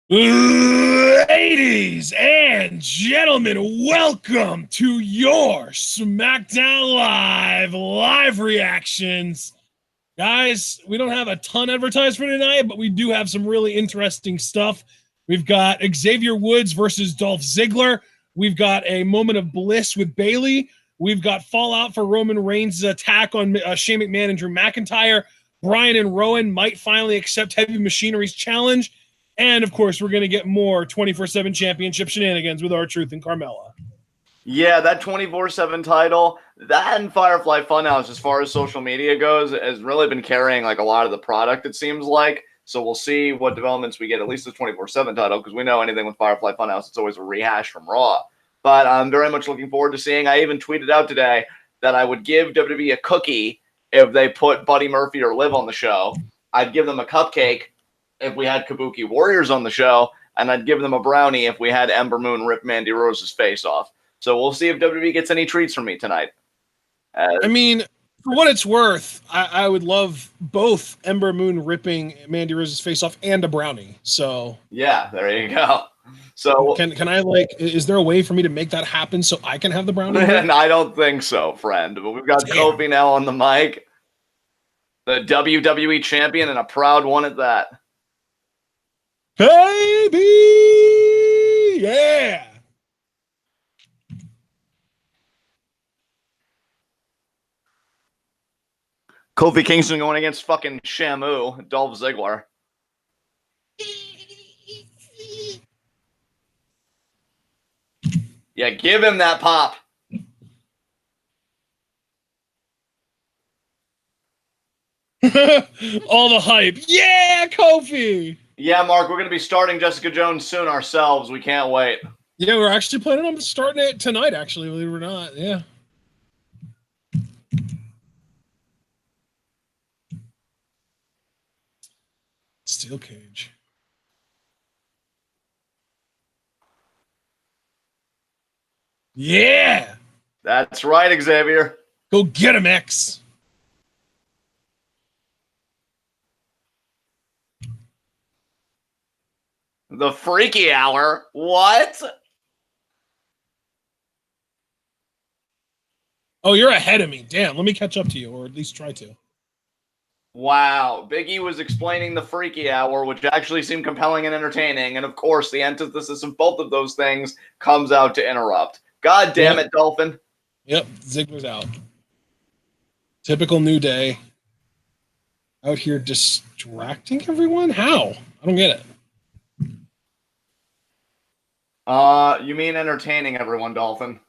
Ladies and gentlemen, welcome to your Smackdown live reactions. Guys, we don't have a ton advertised for tonight, but we do have some really interesting stuff. We've got Xavier Woods versus Dolph Ziggler. We've got a Moment of Bliss with Bayley. We've got fallout for Roman Reigns' attack on Shane McMahon and Drew McIntyre. Bryan and Rowan might finally accept Heavy Machinery's challenge. And, of course, we're going to get more 24/7 championship shenanigans with R-Truth and Carmella. Yeah, that 24/7 title, that and Firefly Funhouse, as far as social media goes, has really been carrying like a lot of the product, it seems like. So we'll see what developments we get, at least the 24/7 title, because we know anything with Firefly Funhouse, it's always a rehash from Raw. But I'm very much looking forward to seeing. I even tweeted out today that I would give WWE a cookie if they put Buddy Murphy or Liv on the show. I'd give them a cupcake if we had Kabuki Warriors on the show, and I'd give them a brownie if we had Ember Moon rip Mandy Rose's face off. So we'll see if WWE gets any treats from me tonight. I mean, for what it's worth, I would love both Ember Moon ripping Mandy Rose's face off and a brownie. So yeah, there you go. So can I, like, is there a way for me to make that happen so I can have the brownie? I don't think so, friend. But we've got Kofi now on the mic, the WWE champion, and a proud one at that. Baby, yeah. Kofi Kingston going against fucking Shamu, Dolph Ziggler. Yeah, give him that pop. All the hype. Yeah, Kofi. Yeah, Mark, we're going to be starting Jessica Jones soon ourselves. We can't wait. Yeah, we're actually planning on starting it tonight, actually, believe it or not. Yeah. Steel cage. Yeah. That's right, Xavier. Go get him, X. The Freaky Hour? What? Oh, you're ahead of me. Damn, let me catch up to you, or at least try to. Wow. Big E was explaining the Freaky Hour, which actually seemed compelling and entertaining. And, of course, the antithesis of both of those things comes out to interrupt. God damn it, Dolphin. Yep, Ziggler's out. Typical New Day. Out here distracting everyone? How? I don't get it. You mean entertaining everyone, Dolphin?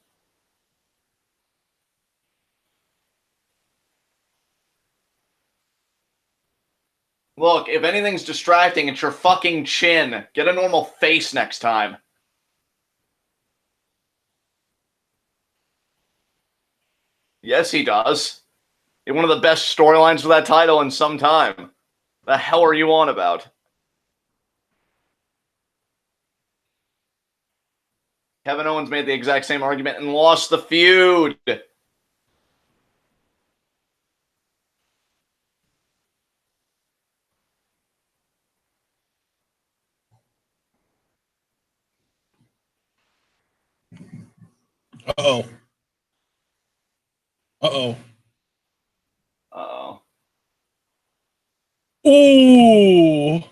Look, if anything's distracting, it's your fucking chin. Get a normal face next time. Yes, he does. One of the best storylines for that title in some time. The hell are you on about? Kevin Owens made the exact same argument and lost the feud. Uh-oh. Uh-oh. Uh-oh. Ooh.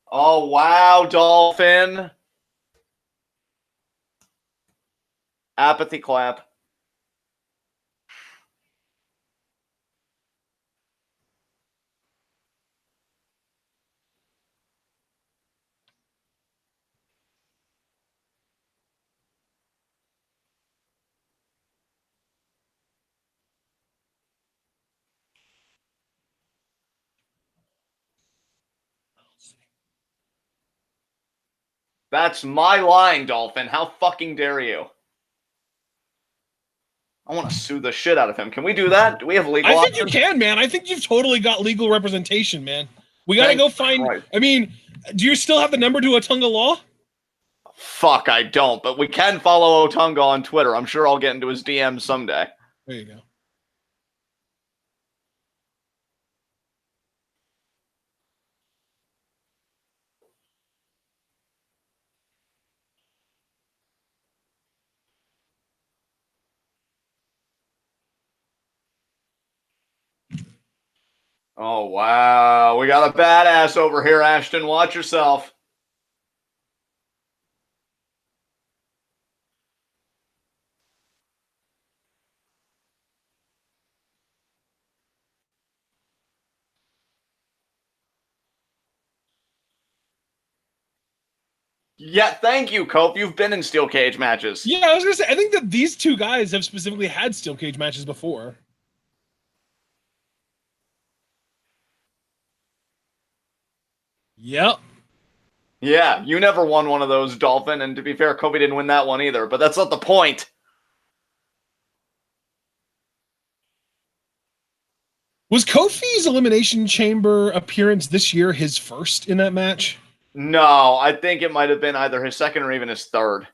Oh, wow, Dolphin. Apathy clap. That's my line, Dolphin. How fucking dare you? I want to sue the shit out of him. Can we do that? Do we have legal options? I think you can, man. I think you've totally got legal representation, man. We got to go find... Christ. I mean, do you still have the number to Otunga Law? Fuck, I don't. But we can follow Otunga on Twitter. I'm sure I'll get into his DMs someday. There you go. Oh, wow. We got a badass over here, Ashton. Watch yourself. Yeah, thank you, Cope. You've been in steel cage matches. Yeah, I was gonna say, I think that these two guys have specifically had steel cage matches before. Yep. Yeah, you never won one of those, Dolphin, and to be fair, Kobe didn't win that one either, but that's not the point. Was Kofi's Elimination Chamber appearance this year his first in that match? No, I think it might have been either his second or even his third.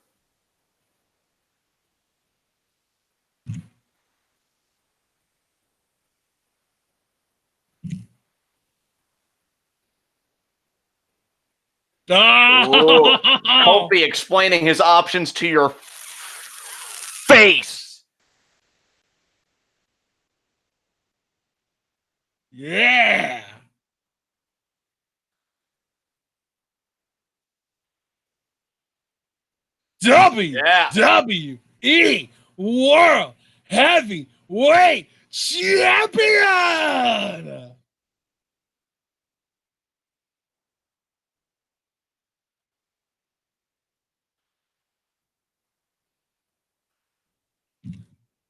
Kobe explaining his options to your face. Yeah. WWE World Heavyweight Champion.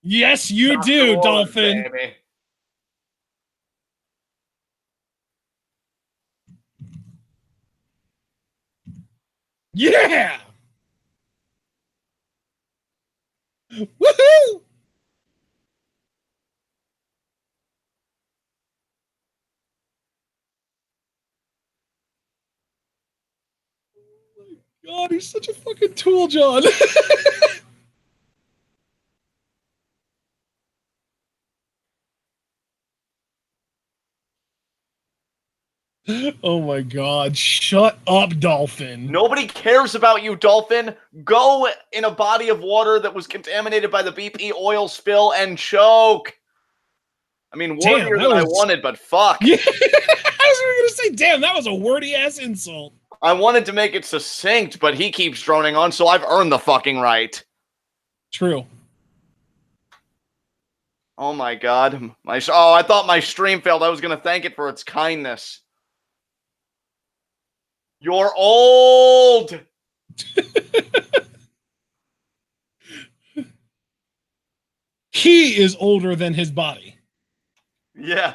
Yes, you do, Dolphin. Baby. Yeah. Woohoo! God, he's such a fucking tool, John. Oh my God, shut up, Dolphin. Nobody cares about you, Dolphin. Go in a body of water that was contaminated by the BP oil spill and choke. I mean, wordier than I wanted, but fuck. Yeah. I was going to say, damn, that was a wordy-ass insult. I wanted to make it succinct, but he keeps droning on, so I've earned the fucking right. True. Oh my God. I thought my stream failed. I was going to thank it for its kindness. You're old! He is older than his body. Yeah.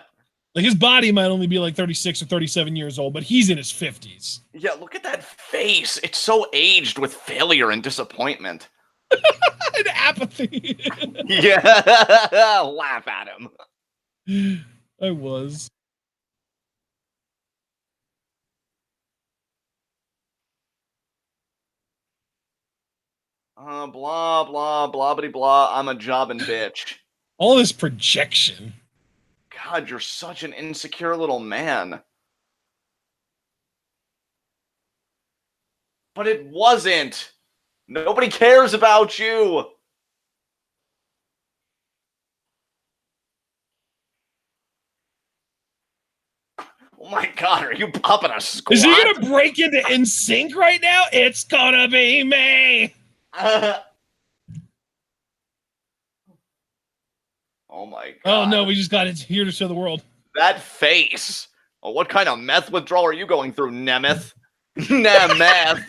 Like, his body might only be like 36 or 37 years old, but he's in his 50s. Yeah, look at that face. It's so aged with failure and disappointment. And apathy. Yeah. Laugh at him. I was. Blah, blah, blah, bitty, blah. I'm a jobbing bitch. All this projection. God, you're such an insecure little man. But it wasn't. Nobody cares about you. Oh my God, are you popping a squat? Is he gonna break into NSYNC right now? It's gonna be me. Oh my God. Oh no, we just got it here to show the world. That face. Oh, what kind of meth withdrawal are you going through, Nemeth? Nemeth.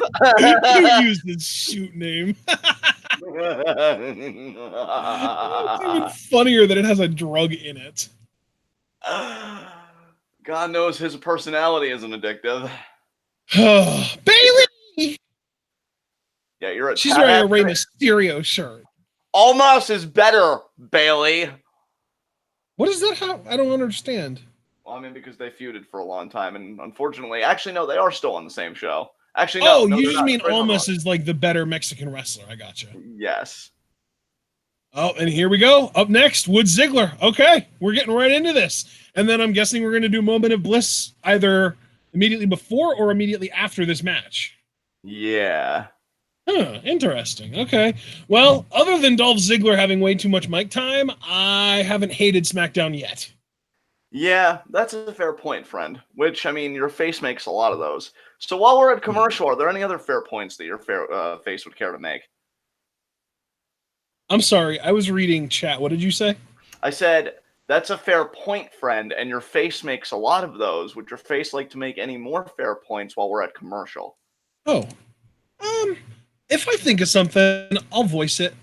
You used his shoot name. It's even funnier that it has a drug in it. God knows his personality isn't addictive. Bayley! Yeah, you're a She's wearing a Rey Mysterio shirt. Almost is better, Bayley. What is that? How? I don't understand. Well, I mean, because they feuded for a long time, and unfortunately, actually, no, they are still on the same show. Actually, no. Oh, no, you just mean Almost is like the better Mexican wrestler. I gotcha. Yes. Oh, and here we go. Up next, Wood Ziggler. Okay, we're getting right into this. And then I'm guessing we're going to do Moment of Bliss either immediately before or immediately after this match. Yeah. Huh, interesting. Okay. Well, other than Dolph Ziggler having way too much mic time, I haven't hated SmackDown yet. Yeah, that's a fair point, friend. Which, I mean, your face makes a lot of those. So while we're at commercial, are there any other fair points that your face would care to make? I'm sorry, I was reading chat. What did you say? I said, that's a fair point, friend, and your face makes a lot of those. Would your face like to make any more fair points while we're at commercial? Oh, um, if I think of something, I'll voice it.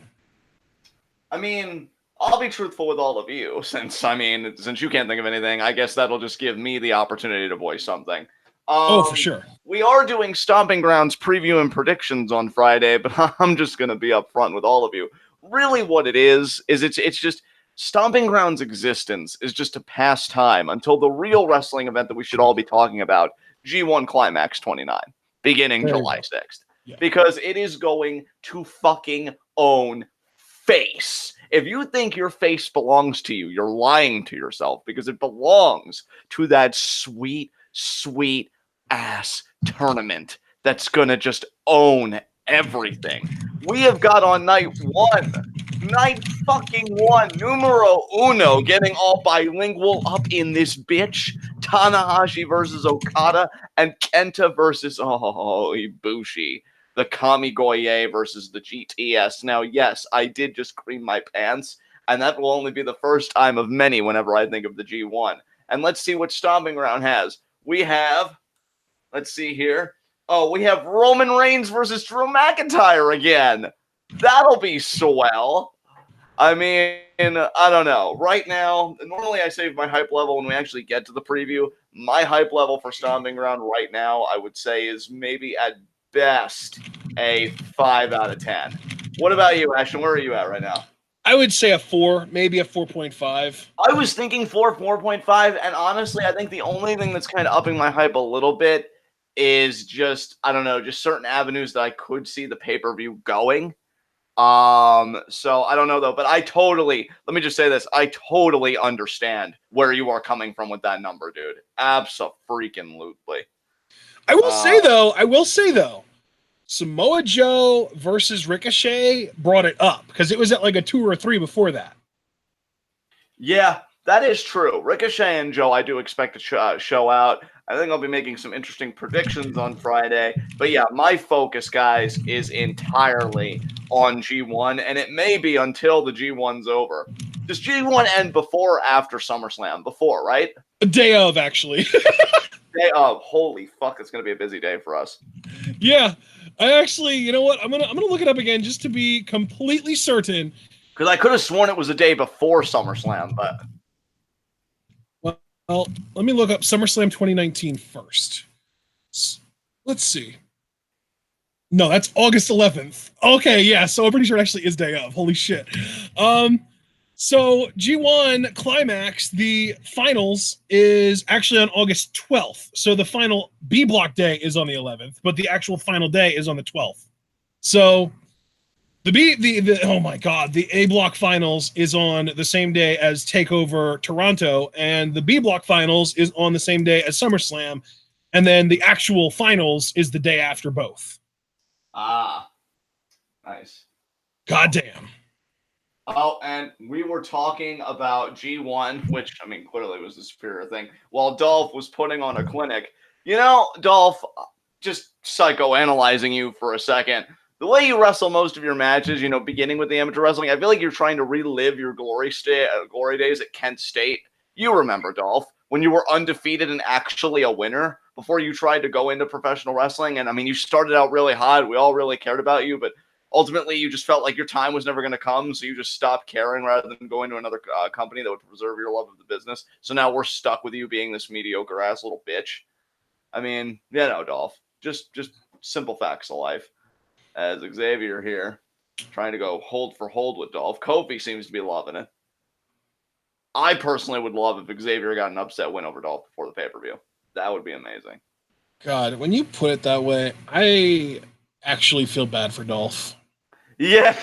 I mean, I'll be truthful with all of you, since you can't think of anything, I guess that'll just give me the opportunity to voice something. Oh, for sure. We are doing Stomping Grounds preview and predictions on Friday, but I'm just gonna be upfront with all of you. Really, what it is it's just Stomping Grounds' existence is just a pastime until the real wrestling event that we should all be talking about, G1 Climax 29, beginning There you July go. 6th. Yeah. Because it is going to fucking own face. If you think your face belongs to you, you're lying to yourself because it belongs to that sweet, sweet ass tournament that's gonna just own everything. We have got on night fucking one, numero uno, getting all bilingual up in this bitch. Tanahashi versus Okada and Kenta versus Ibushi, the Kamigoye versus the GTS. Now, yes, I did just cream my pants, and that will only be the first time of many whenever I think of the G1. And let's see what Stomping Ground has. We have, let's see here. Oh, we have Roman Reigns versus Drew McIntyre again. That'll be swell. I mean, I don't know. Right now, normally I save my hype level when we actually get to the preview. My hype level for Stomping Ground right now, I would say, is maybe at best a 5 out of 10. What about you, Ashton? Where are you at right now? I would say a 4, maybe a 4.5. I was thinking 4.5, and honestly, I think the only thing that's kind of upping my hype a little bit is just, I don't know, just certain avenues that I could see the pay-per-view going. So I don't know though, but let me just say this. I totally understand where you are coming from with that number, dude. Abso-freaking-lutely. I will say though, Samoa Joe versus Ricochet brought it up because it was at like a 2 or a 3 before that. Yeah, that is true. Ricochet and Joe, I do expect to show out. I think I'll be making some interesting predictions on Friday. But yeah, my focus, guys, is entirely on G1, and it may be until the G1's over. Does G1 end before or after SummerSlam? Before, right? A day of, actually. Day of. Holy fuck, it's gonna be a busy day for us. Yeah, I actually, you know what? I'm gonna look it up again just to be completely certain. Because I could have sworn it was a day before SummerSlam, but well, let me look up SummerSlam 2019 first. Let's see. No, that's August 11th. Okay, yeah, so I'm pretty sure it actually is day of. Holy shit. So G1 Climax, the finals is actually on August 12th. So the final B block day is on the 11th, but the actual final day is on the 12th. So the oh my god, the A block finals is on the same day as Takeover Toronto, and the B block finals is on the same day as SummerSlam, and then the actual finals is the day after both. Ah, nice. Goddamn. Oh, and we were talking about G1, which, I mean, clearly was the superior thing, while Dolph was putting on a clinic. You know, Dolph, just psychoanalyzing you for a second, the way you wrestle most of your matches, you know, beginning with the amateur wrestling, I feel like you're trying to relive your glory days at Kent State. You remember, Dolph, when you were undefeated and actually a winner before you tried to go into professional wrestling. And, I mean, you started out really hot. We all really cared about you, but ultimately, you just felt like your time was never going to come, so you just stopped caring rather than going to another company that would preserve your love of the business. So now we're stuck with you being this mediocre ass little bitch. I mean, yeah, no, Dolph. Just simple facts of life. As Xavier here, trying to go hold for hold with Dolph. Kofi seems to be loving it. I personally would love if Xavier got an upset win over Dolph before the pay-per-view. That would be amazing. God, when you put it that way, I actually feel bad for Dolph. Yeah.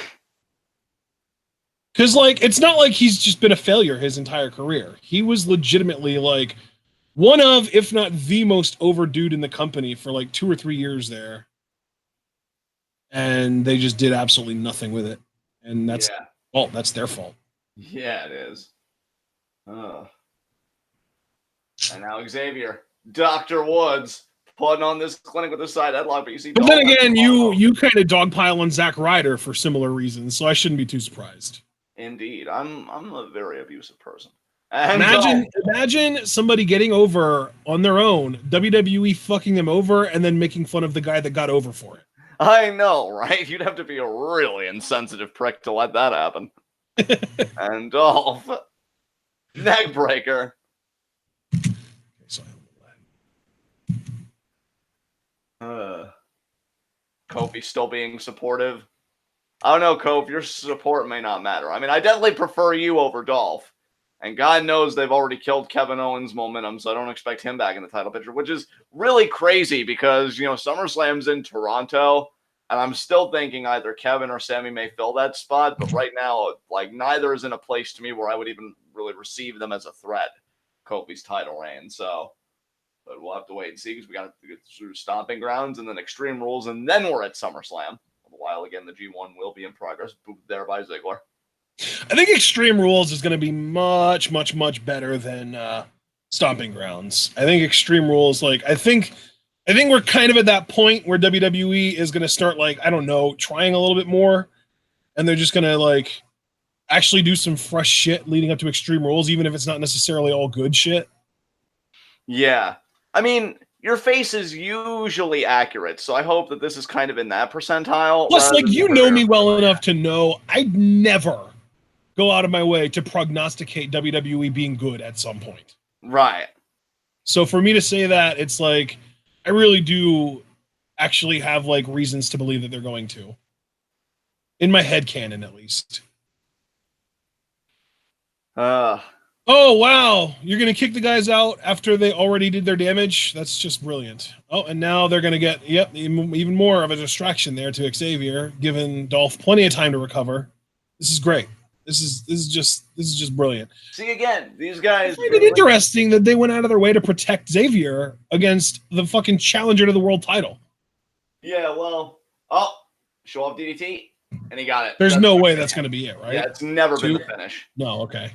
Because, like, it's not like he's just been a failure his entire career. He was legitimately, like, one of, if not the most over dude in the company for, like, 2 or 3 years there. And they just did absolutely nothing with it. And that's, well, that's their fault. Yeah, it is. And now Xavier, Dr. Woods, putting on this clinic with a side headlock, but you see. But then again, you kind of dogpile on Zack Ryder for similar reasons, so I shouldn't be too surprised. Indeed, I'm a very abusive person. And imagine somebody getting over on their own, WWE fucking them over, and then making fun of the guy that got over for it. I know, right? You'd have to be a really insensitive prick to let that happen. And Dolph, neck breaker. Kofi still being supportive. I don't know, Kofi, your support may not matter. I mean, I definitely prefer you over Dolph. And God knows they've already killed Kevin Owens' momentum, so I don't expect him back in the title picture, which is really crazy because, you know, SummerSlam's in Toronto, and I'm still thinking either Kevin or Sami may fill that spot, but right now, like, neither is in a place to me where I would even really receive them as a threat, Kofi's title reign, so... But we'll have to wait and see because we got to get through Stomping Grounds and then Extreme Rules, and then we're at SummerSlam. While again, the G1 will be in progress, booed there by Ziggler. I think Extreme Rules is going to be much, much, much better than Stomping Grounds. I think Extreme Rules, like, I think we're kind of at that point where WWE is going to start, like, I don't know, trying a little bit more, and they're just going to, like, actually do some fresh shit leading up to Extreme Rules, even if it's not necessarily all good shit. Yeah. I mean, your face is usually accurate, so I hope that this is kind of in that percentile. Plus, like, you know me well enough to know I'd never go out of my way to prognosticate WWE being good at some point. Right. So for me to say that, it's like, I really do actually have, like, reasons to believe that they're going to. In my head canon, at least. Oh, wow. You're going to kick the guys out after they already did their damage? That's just brilliant. Oh, and now they're going to get, even more of a distraction there to Xavier, giving Dolph plenty of time to recover. This is great. This is just brilliant. See, again, these guys... I find it interesting that they went out of their way to protect Xavier against the fucking challenger to the world title. Yeah, well... show off DDT, and he got it. There's no way that's going to be it, right? Yeah, it's never been the finish. No, okay.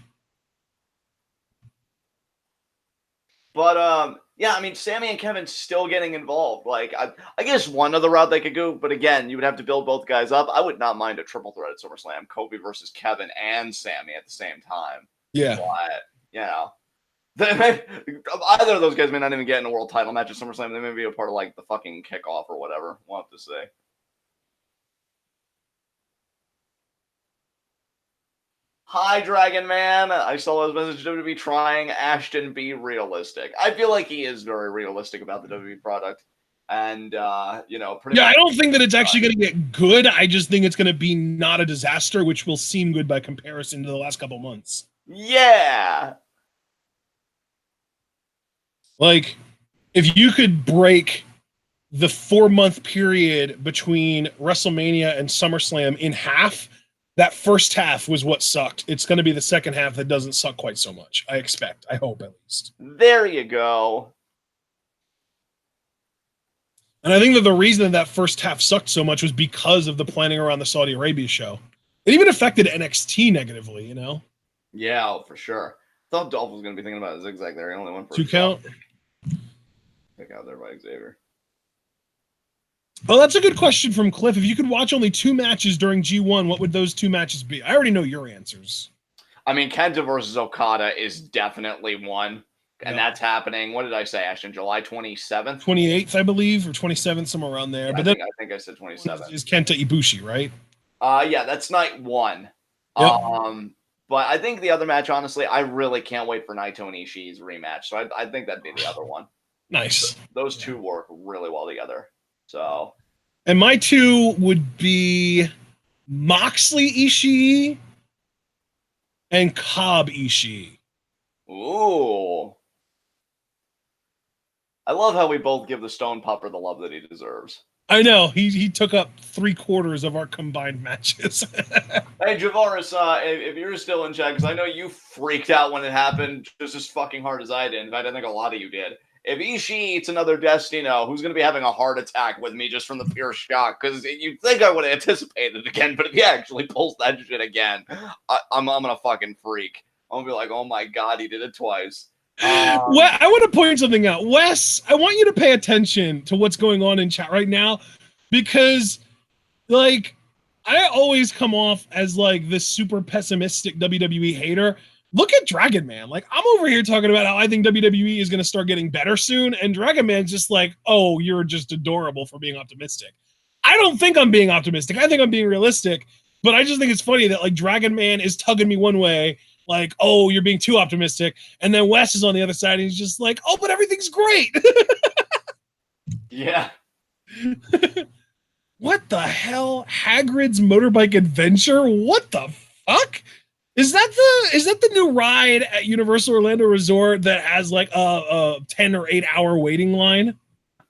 But, yeah, I mean, Sami and Kevin still getting involved. Like, I guess one other route they could go, but again, you would have to build both guys up. I would not mind a triple threat at SummerSlam, Kofi versus Kevin and Sami at the same time. Yeah. But, you know, either of those guys may not even get in a world title match at SummerSlam. They may be a part of, like, the fucking kickoff or whatever. We'll have to see. Hi, Dragon Man. I saw his message. WWE trying Ashton be realistic. I feel like he is very realistic about the WWE product. And, you know, pretty much. I don't think that it's actually going to get good. I just think it's going to be not a disaster, which will seem good by comparison to the last couple months. Yeah. Like, if you could break the 4-month period between WrestleMania and SummerSlam in half, that first half was what sucked. It's going to be the second half that doesn't suck quite so much. I expect. I hope, at least. There you go. And I think that the reason that first half sucked so much was because of the planning around the Saudi Arabia show. It even affected NXT negatively, you know? Yeah, for sure. I thought Dolph was going to be thinking about a zigzag there. He only went for 2 count. Pick out there by Xavier. Oh, that's a good question from Cliff. If you could watch only 2 matches during G1, what would those 2 matches be? I already know your answers. I mean, Kenta versus Okada is definitely one. And that's happening. What did I say, Ashton? July 27th? 28th, I believe, or 27th, somewhere around there. Yeah, but I think I said 27th. Is Kenta Ibushi, right? Yeah, that's night 1. Yep. But I think the other match, honestly, I really can't wait for Naito and Ishii's rematch. So I think that'd be the other one. Nice. Those two work really well together. So. And my 2 would be Moxley Ishii and Cobb Ishii. Ooh. I love how we both give the Stone Pupper the love that he deserves. I know. He took up 3/4 of our combined matches. Hey, Javaris, if you're still in chat, because I know you freaked out when it happened just as fucking hard as I did. In fact, I think a lot of you did. If Ishii eats another Destino, who's going to be having a heart attack with me just from the pure shock? Because you'd think I would have anticipated it again, but if he actually pulls that shit again, I'm going to fucking freak. I'm going to be like, oh my God, he did it twice. Well, I want to point something out. Wes, I want you to pay attention to what's going on in chat right now, because like I always come off as like this super pessimistic WWE hater. Look at Dragon Man. Like, I'm over here talking about how I think WWE is going to start getting better soon, and Dragon Man's just like, oh, you're just adorable for being optimistic. I don't think I'm being optimistic. I think I'm being realistic, but I just think it's funny that like Dragon Man is tugging me one way, like, oh, you're being too optimistic, and then Wes is on the other side, and he's just like, oh, but everything's great. Yeah. What the hell? Hagrid's Motorbike Adventure? What the fuck? Is that the new ride at Universal Orlando Resort that has like a 10 or 8 hour waiting line?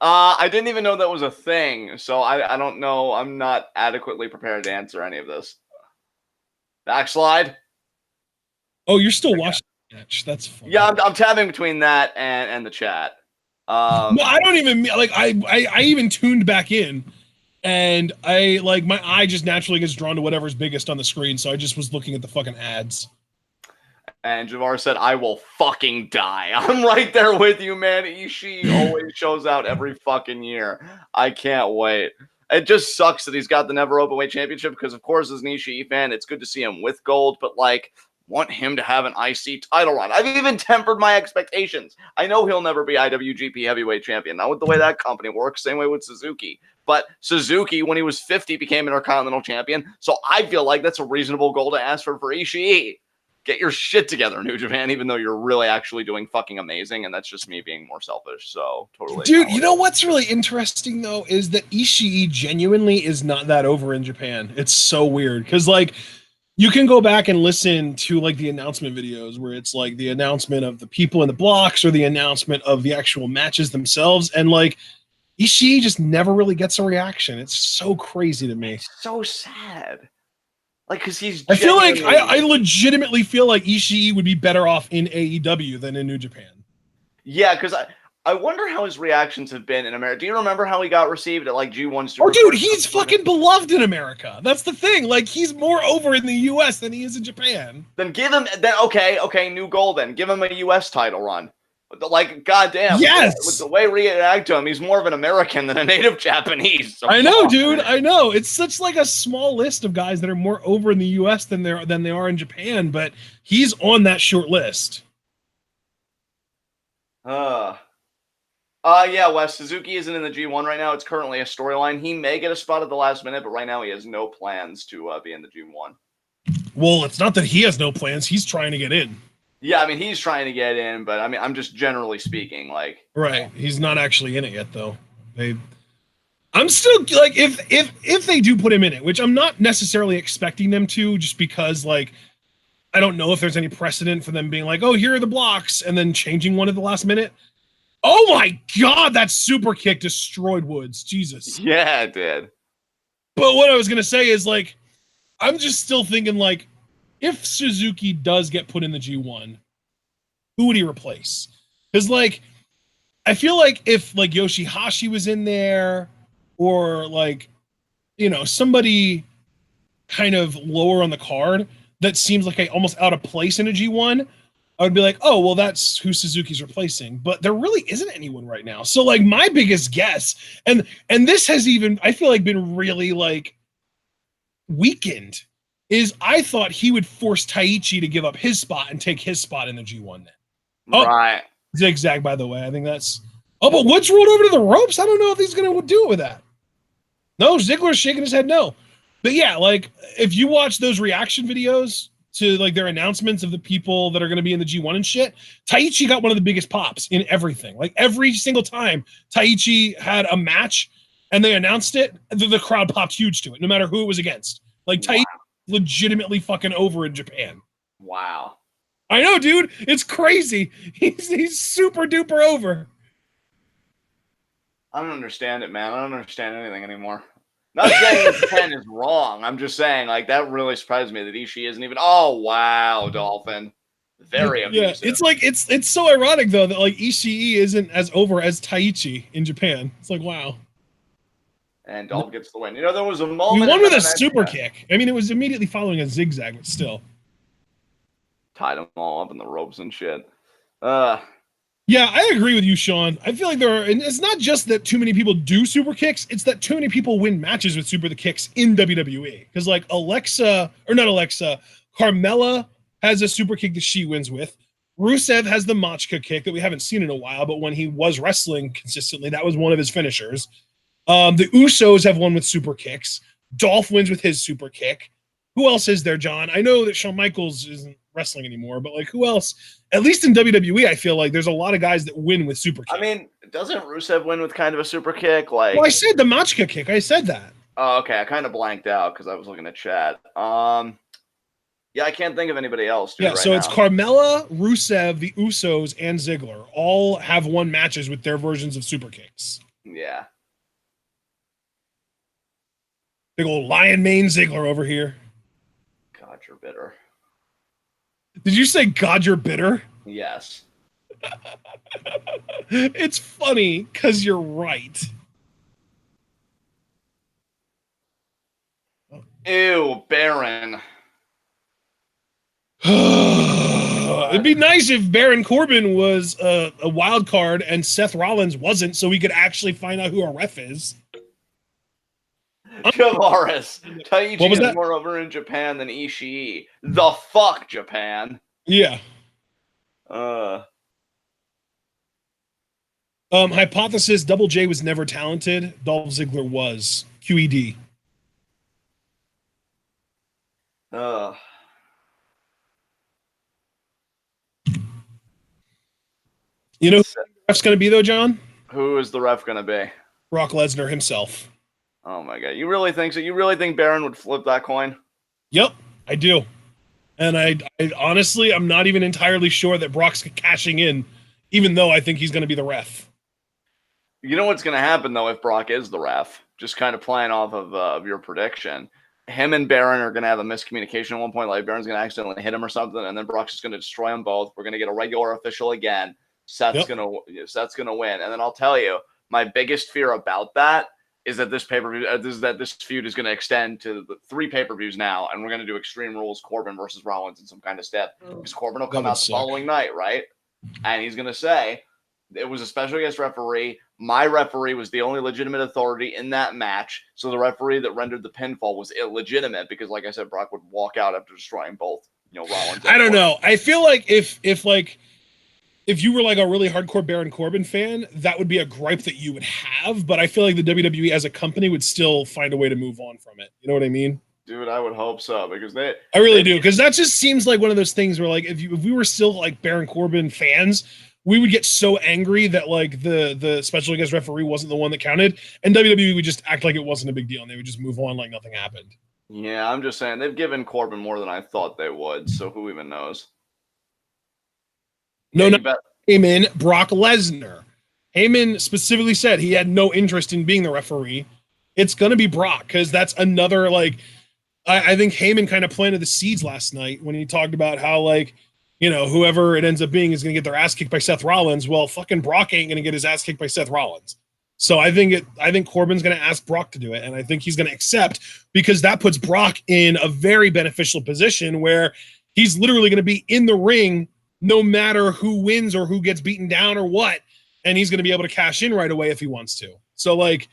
I didn't even know that was a thing, so I don't know. I'm not adequately prepared to answer any of this. Backslide? Oh, you're still watching the match. That's funny. Yeah, I'm tabbing between that and the chat. No, I don't even like. I even tuned back in, and I like my eye just naturally gets drawn to whatever's biggest on the screen. So I just was looking at the fucking ads. And Javar said, I will fucking die. I'm right there with you, man. Ishii always shows out every fucking year. I can't wait. It just sucks that he's got the Never Openweight Championship because, of course, as an Ishii fan, it's good to see him with gold, but, like, want him to have an IC title run. I've even tempered my expectations. I know he'll never be IWGP Heavyweight Champion. Not with the way that company works, same way with Suzuki. But Suzuki, when he was 50, became Intercontinental Champion, so I feel like that's a reasonable goal to ask for Ishii. Get your shit together, New Japan, even though you're really actually doing fucking amazing, and that's just me being more selfish, so totally. Dude, you know what's really interesting, though, is that Ishii genuinely is not that over in Japan. It's so weird, because, like, you can go back and listen to, like, the announcement videos where it's, like, the announcement of the people in the blocks or the announcement of the actual matches themselves, and, like, Ishii just never really gets a reaction. It's so crazy to me. It's so sad. Like, because he's. I feel like I legitimately feel like Ishii would be better off in AEW than in New Japan. Yeah, because I wonder how his reactions have been in America. Do you remember how he got received at like G1 Super? Oh, dude, he's fucking beloved in America. That's the thing. Like, he's more over in the US than he is in Japan. Then give him okay, new goal. Then give him a US title run. Like, goddamn. Yes. With the way we react to him, he's more of an American than a native Japanese. So I know, dude. I know. It's such like a small list of guys that are more over in the US than they are in Japan, but he's on that short list. Yeah, Wes, Suzuki isn't in the G1 right now. It's currently a storyline. He may get a spot at the last minute, but right now he has no plans to be in the G1. Well, it's not that he has no plans. He's trying to get in. Yeah, I mean, he's trying to get in, but I mean, I'm just generally speaking, like. Right. He's not actually in it yet, though. I'm still, like, if they do put him in it, which I'm not necessarily expecting them to, just because, like, I don't know if there's any precedent for them being like, oh, here are the blocks, and then changing one at the last minute. Oh, my God, that super kick destroyed Woods. Jesus. Yeah, it did. But what I was going to say is, like, I'm just still thinking, like, if Suzuki does get put in the G1, who would he replace? Because, like, I feel like if, like, Yoshihashi was in there, or, like, you know, somebody kind of lower on the card that seems like almost out of place in a G1, I would be like, oh, well, that's who Suzuki's replacing. But there really isn't anyone right now. So, like, my biggest guess, and this has even, I feel like, been really, like, weakened, is I thought he would force Taichi to give up his spot and take his spot in the G1 then. Oh, right. Zigzag, by the way. I think that's... Oh, but Woods rolled over to the ropes? I don't know if he's going to do it with that. No, Ziggler's shaking his head no. But yeah, like, if you watch those reaction videos to, like, their announcements of the people that are going to be in the G1 and shit, Taichi got one of the biggest pops in everything. Like, every single time Taichi had a match and they announced it, the crowd popped huge to it, no matter who it was against. Like, Taichi legitimately fucking over in Japan. Wow. I know, dude. It's crazy. He's super duper over. I don't understand it, man. I don't understand anything anymore. Not saying Japan is wrong. I'm just saying, like, that really surprised me that Ishii isn't even. Oh wow, Dolphin. Very abusive. Yeah, it's like it's so ironic though that like Ishii isn't as over as Taichi in Japan. It's like wow. And Dolph gets the win. You know, there was a moment. He won with a super kick. I mean, it was immediately following a zigzag, but still. Tied them all up in the ropes and shit. Yeah, I agree with you, Sean. I feel like and it's not just that too many people do super kicks, it's that too many people win matches with super the kicks in WWE. Because like Carmella has a super kick that she wins with. Rusev has the Machka kick that we haven't seen in a while, but when he was wrestling consistently, that was one of his finishers. The Usos have won with super kicks. Dolph wins with his super kick. Who else is there, John? I know that Shawn Michaels isn't wrestling anymore, but like who else? At least in WWE, I feel like there's a lot of guys that win with super kick. I mean, doesn't Rusev win with kind of a super kick? Like, well, I said the Machka kick. I said that. Oh, okay. I kind of blanked out because I was looking at chat. Yeah, I can't think of anybody else. Dude, yeah, so it's Carmella, Rusev, the Usos, and Ziggler all have won matches with their versions of super kicks. Yeah. Big old lion mane Ziggler over here. God, you're bitter. Did you say God, you're bitter? Yes. It's funny because you're right. Ew, Baron. It'd be nice if Baron Corbin was a wild card and Seth Rollins wasn't, so we could actually find out who our ref is. Tavares. Taichi is more over in Japan than Ishii. The fuck, Japan? Yeah. Hypothesis: Double J was never talented. Dolph Ziggler was. QED. You know who the ref's going to be, though, John? Who is the ref going to be? Brock Lesnar himself. Oh, my God. You really think so? You really think Baron would flip that coin? Yep, I do. And I honestly, I'm not even entirely sure that Brock's cashing in, even though I think he's going to be the ref. You know what's going to happen, though, if Brock is the ref? Just kind of playing off of your prediction. Him and Baron are going to have a miscommunication at one point. Like, Baron's going to accidentally hit him or something, and then Brock's just going to destroy them both. We're going to get a regular official again. Seth's going to win. And then I'll tell you, my biggest fear about that is that this pay-per-view, this feud is going to extend to the 3 pay-per-views now, and we're going to do Extreme Rules, Corbin versus Rollins in some kind of step. Because Corbin will come out the following night, right? And he's going to say, it was a special guest referee. My referee was the only legitimate authority in that match. So the referee that rendered the pinfall was illegitimate because, like I said, Brock would walk out after destroying both, Rollins. I don't know. I feel like if you were like a really hardcore Baron Corbin fan, that would be a gripe that you would have. But I feel like the WWE as a company would still find a way to move on from it. You know what I mean? Dude, I would hope so because I really do, because that just seems like one of those things where like if we were still like Baron Corbin fans, we would get so angry that like the special guest referee wasn't the one that counted, and WWE would just act like it wasn't a big deal and they would just move on like nothing happened. Yeah, I'm just saying they've given Corbin more than I thought they would, so who even knows? No, Heyman, Brock Lesnar. Heyman specifically said he had no interest in being the referee. It's going to be Brock because that's another like. I think Heyman kind of planted the seeds last night when he talked about how like, whoever it ends up being is going to get their ass kicked by Seth Rollins. Well, fucking Brock ain't going to get his ass kicked by Seth Rollins. So I think Corbin's going to ask Brock to do it, and I think he's going to accept because that puts Brock in a very beneficial position where he's literally going to be in the ring no matter who wins or who gets beaten down or what, and he's going to be able to cash in right away if he wants to. So like,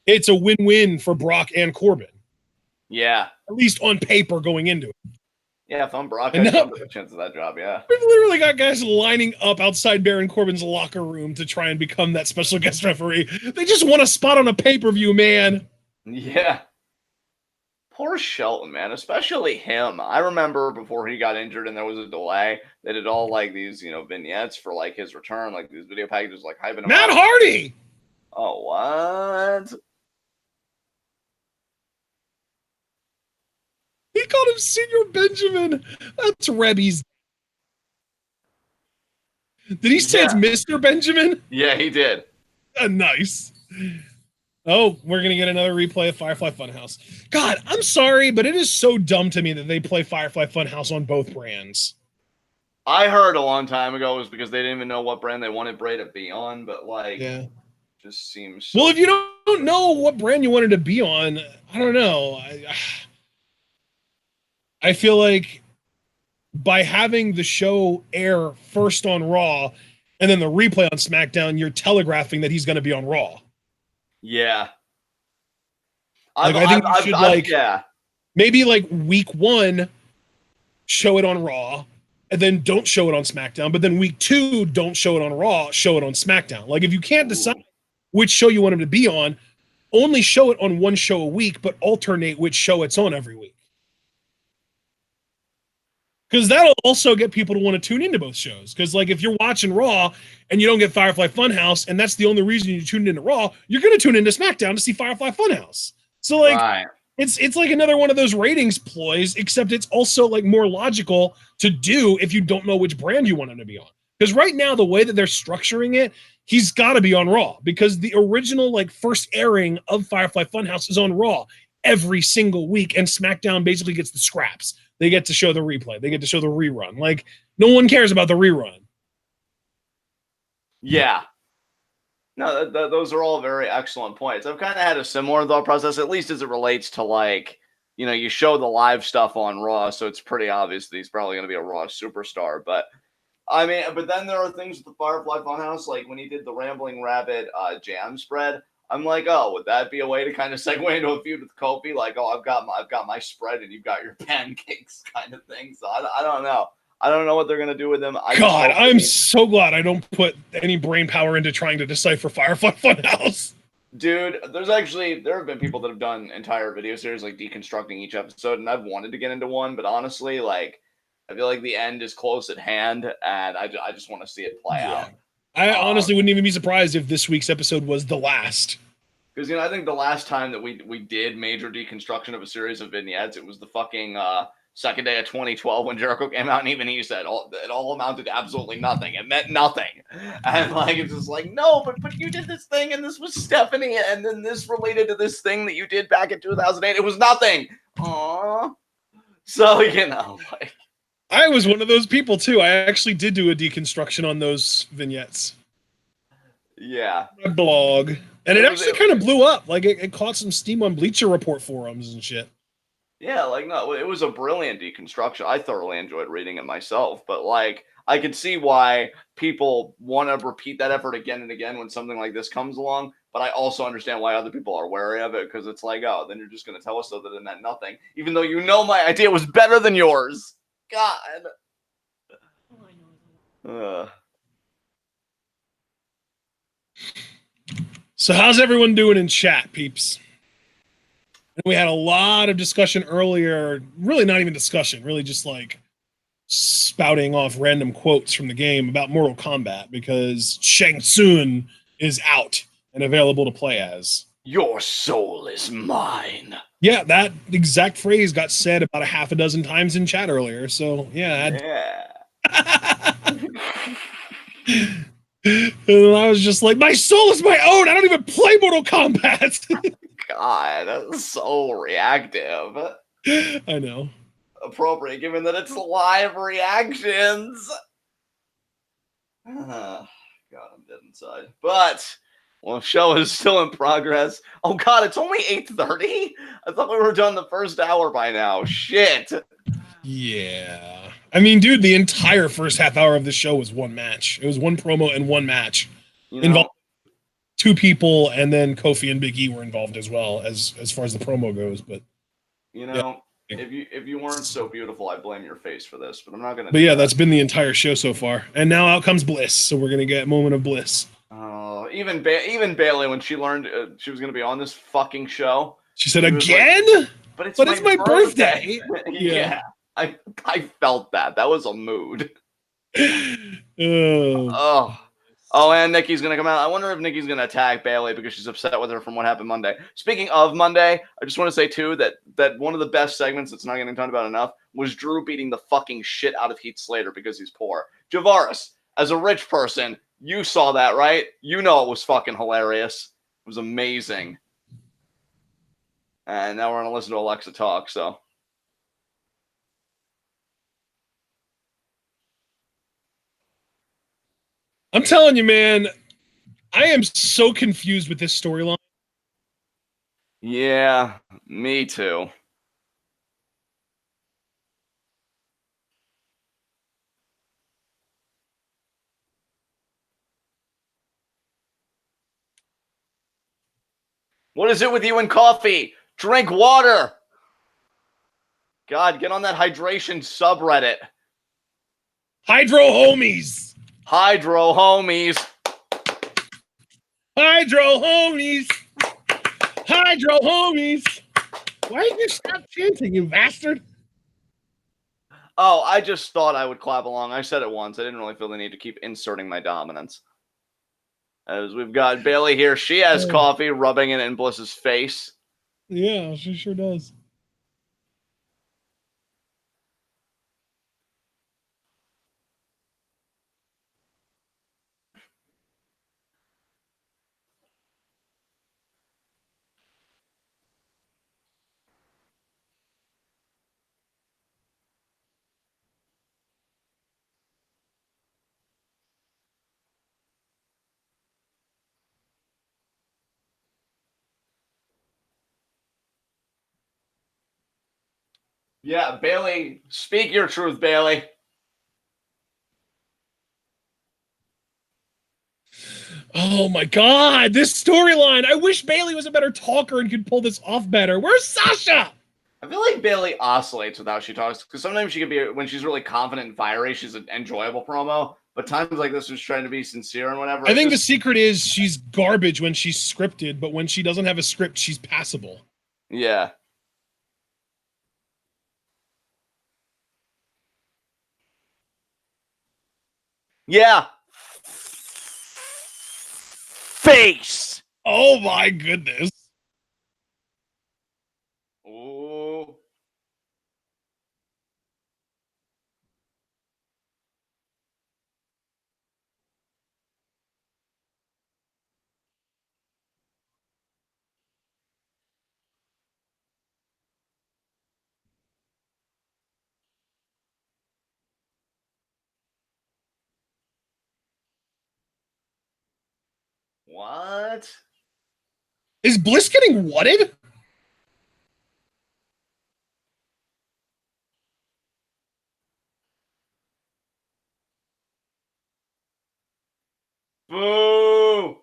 it's a win-win for Brock and Corbin. Yeah. At least on paper going into it. Yeah, if I'm Brock, I'd jump at the chance of that job, yeah. We've literally got guys lining up outside Baron Corbin's locker room to try and become that special guest referee. They just want a spot on a pay-per-view, man. Yeah. Poor Shelton, man, especially him. I remember before he got injured and there was a delay, they did all like these, vignettes for like his return, like these video packages, like hyping him Matt up. Hardy! Oh, what? He called him Senior Benjamin. That's Rebby's. Did he say it's Mr. Benjamin? Yeah, he did. Nice. Oh, we're going to get another replay of Firefly Funhouse. God, I'm sorry, but it is so dumb to me that they play Firefly Funhouse on both brands. I heard a long time ago it was because they didn't even know what brand they wanted Bray to be on, but like, just seems so. Well, if you don't know what brand you wanted to be on, I don't know. I feel like by having the show air first on Raw And then the replay on SmackDown, you're telegraphing that he's going to be on Raw. Yeah. Like, I think you should, like, yeah. maybe like week 1, show it on Raw, and then don't show it on SmackDown. But then week 2, don't show it on Raw, show it on SmackDown. Like, if you can't decide which show you want him to be on, only show it on one show a week, but alternate which show it's on every week. Because that'll also get people to want to tune into both shows. Because, like, if you're watching Raw and you don't get Firefly Funhouse, and that's the only reason you tuned into Raw, you're going to tune into SmackDown to see Firefly Funhouse. So, like, right. it's like another one of those ratings ploys, except it's also, like, more logical to do if you don't know which brand you want him to be on. Because right now, the way that they're structuring it, he's got to be on Raw. Because the original, like, first airing of Firefly Funhouse is on Raw every single week, and SmackDown basically gets the scraps. They get to show the replay. They get to show the rerun. Like, no one cares about the rerun. Yeah. No, those are all very excellent points. I've kind of had a similar thought process, at least as it relates to, like, you know, you show the live stuff on Raw, so it's pretty obvious that he's probably going to be a Raw superstar. But, I mean, but then there are things with the Firefly Funhouse, like when he did the Rambling Rabbit jam spread. I'm like, oh, would that be a way to kind of segue into a feud with Kofi? Like, oh, I've got my spread and you've got your pancakes kind of thing. So I don't know. I don't know what they're gonna do with him. God, I'm so glad I don't put any brain power into trying to decipher Firefly Funhouse. Dude, there have been people that have done entire video series like deconstructing each episode, and I've wanted to get into one, but honestly, like, I feel like the end is close at hand, and I just want to see it play out. I honestly wouldn't even be surprised if this week's episode was the last. Because, you know, I think the last time that we did major deconstruction of a series of vignettes, it was the fucking second day of 2012 when Jericho came out, and even he said it all amounted to absolutely nothing. It meant nothing. And, like, it's just like, no, but you did this thing, and this was Stephanie, and then this related to this thing that you did back in 2008. It was nothing. Aww. So, you know, like. I was one of those people, too. I actually did do a deconstruction on those vignettes. Yeah. My blog. And it actually kind of blew up. Like, it caught some steam on Bleacher Report forums and shit. Yeah, like, no, it was a brilliant deconstruction. I thoroughly enjoyed reading it myself. But, like, I could see why people want to repeat that effort again and again when something like this comes along. But I also understand why other people are wary of it, because it's like, oh, then you're just going to tell us so that it meant nothing. Even though you know my idea was better than yours. God. So how's everyone doing in chat, peeps? We had a lot of discussion earlier, really not even discussion, really just like spouting off random quotes from the game about Mortal Kombat, because Shang Tsung is out and available to play as. Your soul is mine. Yeah, that exact phrase got said about a half a dozen times in chat earlier. So yeah. And I was just like, my soul is my own. I don't even play Mortal Kombat. God, that's so reactive. I know. Appropriate, given that it's live reactions. God, I'm dead inside. But, well, the show is still in progress. Oh, God, it's only 8:30? I thought we were done the first hour by now. Shit. Yeah. I mean, dude, the entire first half hour of the show was one match. It was one promo and one match. You know, involved two people, and then Kofi and Big E were involved as well, as far as the promo goes. But you know, yeah. if you weren't so beautiful, I blame your face for this. But I'm not gonna. But yeah, that's been the entire show so far, and now out comes Bliss. So we're gonna get Moment of Bliss. Oh, even Bayley, when she learned she was gonna be on this fucking show, she said, "Again? Like, but it's my birthday." Yeah. I felt that. That was a mood. Oh, and Nikki's going to come out. I wonder if Nikki's going to attack Bayley because she's upset with her from what happened Monday. Speaking of Monday, I just want to say, too, that one of the best segments that's not getting talked about enough was Drew beating the fucking shit out of Heath Slater because he's poor. Javaris, as a rich person, you saw that, right? You know it was fucking hilarious. It was amazing. And now we're going to listen to Alexa talk, so... I'm telling you, man, I am so confused with this storyline. Yeah, me too. What is it with you and coffee? Drink water. God, get on that hydration subreddit. Hydro homies. Hydro homies. Hydro homies. Hydro homies. Why did you stop chanting, you bastard? Oh, I just thought I would clap along. I said it once. I didn't really feel the need to keep inserting my dominance. As we've got Bayley here. She has coffee, rubbing it in Bliss's face. Yeah, she sure does. Yeah, Bayley, speak your truth, Bayley. Oh my God, this storyline. I wish Bayley was a better talker and could pull this off better. Where's Sasha? I feel like Bayley oscillates with how she talks, because sometimes she can be, when she's really confident and fiery, she's an enjoyable promo. But times like this, she's trying to be sincere and whatever. I think the secret is she's garbage when she's scripted, but when she doesn't have a script, she's passable. Yeah. Yeah. Face. Oh my goodness. Ooh. What? Is Bliss getting whatted? Boo!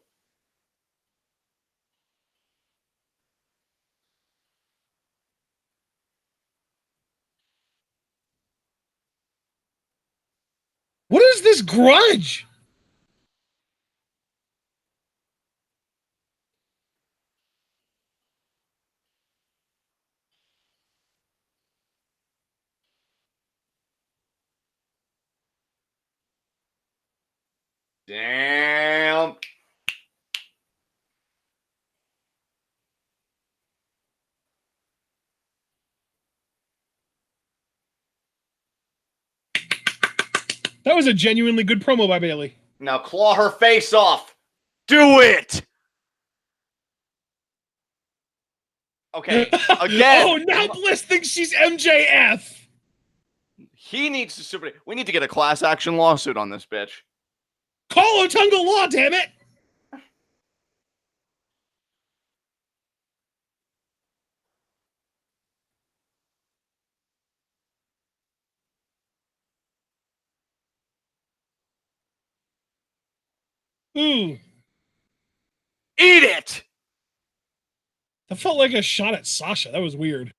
What is this grudge? Damn. That was a genuinely good promo by Bayley. Now claw her face off. Do it. Okay, again. Oh, now Bliss thinks she's MJF. He needs to super. We need to get a class action lawsuit on this bitch. Call Otunga Law, damn it. Ooh. Eat it. That felt like a shot at Sasha. That was weird.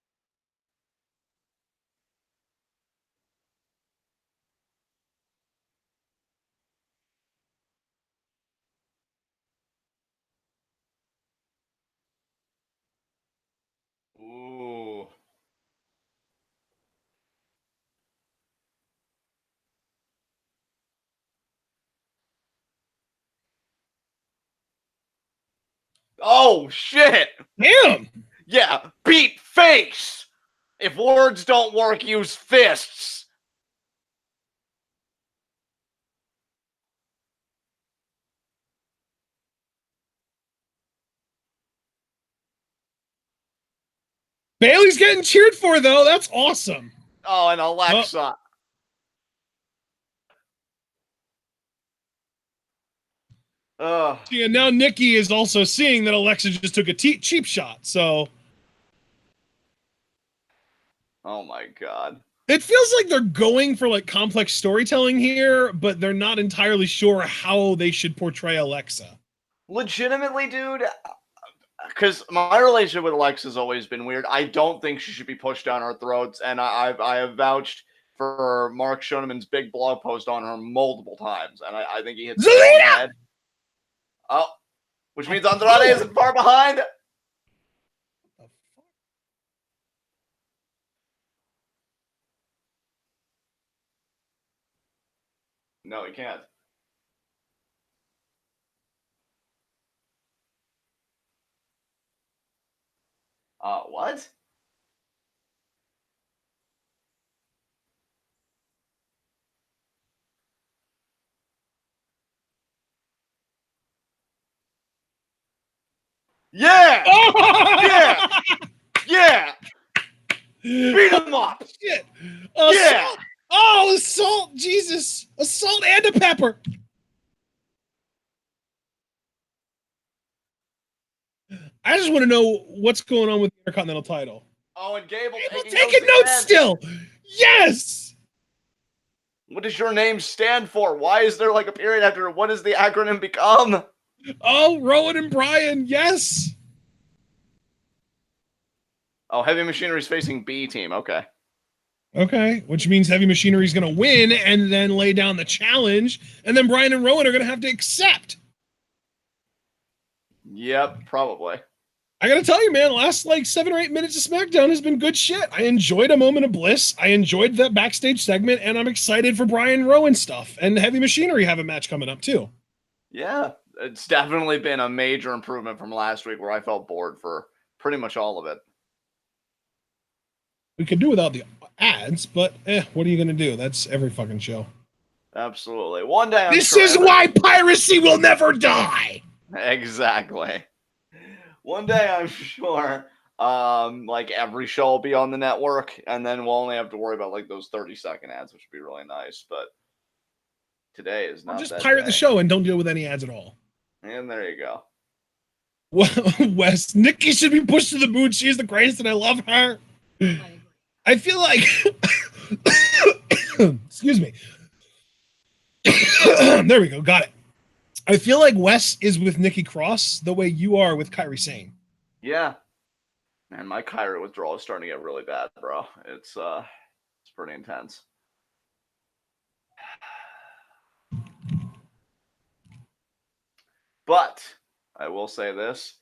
Ooh. Oh shit. Damn. Yeah, beat face. If words don't work, use fists. Bayley's getting cheered for, though. That's awesome. Oh, and Alexa. Yeah, now Nikki is also seeing that Alexa just took a cheap shot, so. Oh my god. It feels like they're going for like complex storytelling here, but they're not entirely sure how they should portray Alexa. Legitimately, dude, because my relationship with Alexa has always been weird. I don't think she should be pushed down our throats, and I have vouched for Mark Schoeneman's big blog post on her multiple times, and I think he hits the head. Oh, which means Andrade isn't far behind. No, he can't. What? Yeah! Yeah! Yeah! Beat him up! Shit! Yeah! Oh, assault! Jesus! Assault and a pepper! I just want to know what's going on with the Intercontinental title. Oh, and Gable taking notes still! Yes! What does your name stand for? Why is there like a period after? What does the acronym become? Oh, Rowan and Bryan, yes! Oh, Heavy Machinery's facing B team. Okay. Okay, which means Heavy Machinery is going to win and then lay down the challenge, and then Bryan and Rowan are going to have to accept. Yep, probably. I got to tell you, man, last like 7 or 8 minutes of SmackDown has been good shit. I enjoyed a Moment of Bliss. I enjoyed that backstage segment, and I'm excited for Bryan Rowan stuff. And Heavy Machinery have a match coming up, too. Yeah, it's definitely been a major improvement from last week where I felt bored for pretty much all of it. We could do without the ads, but what are you going to do? That's every fucking show. Absolutely. One day I'm This sure is why piracy will never die! Exactly. One day I'm sure like every show will be on the network, and then we'll only have to worry about like those 30-second ads, which would be really nice. But today is not. Just pirate the show and don't deal with any ads at all. And there you go. Wes, Nikki should be pushed to the moon. She is the greatest, and I love her. I feel like, excuse me. There we go. Got it. I feel like Wes is with Nikki Cross the way you are with Kairi Sane. Yeah. Man, my Kairi withdrawal is starting to get really bad, bro. It's pretty intense. But I will say this,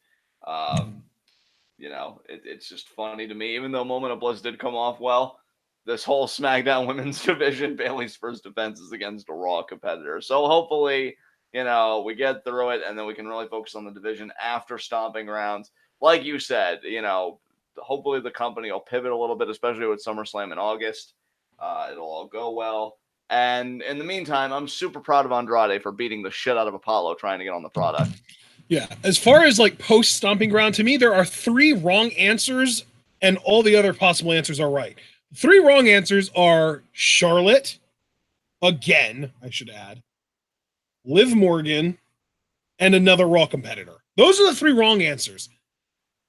you know, it's just funny to me, even though Moment of Bliss did come off well, this whole SmackDown women's division, Bayley's first defense is against a Raw competitor. So hopefully, you know, we get through it and then we can really focus on the division after Stomping Grounds. Like you said, you know, hopefully the company will pivot a little bit, especially with SummerSlam in August. It'll all go well. And in the meantime, I'm super proud of Andrade for beating the shit out of Apollo trying to get on the product. Yeah. As far as like post Stomping Ground, to me, there are 3 wrong answers and all the other possible answers are right. 3 wrong answers are Charlotte, again, I should add, Liv Morgan, and another Raw competitor. Those are the 3 wrong answers.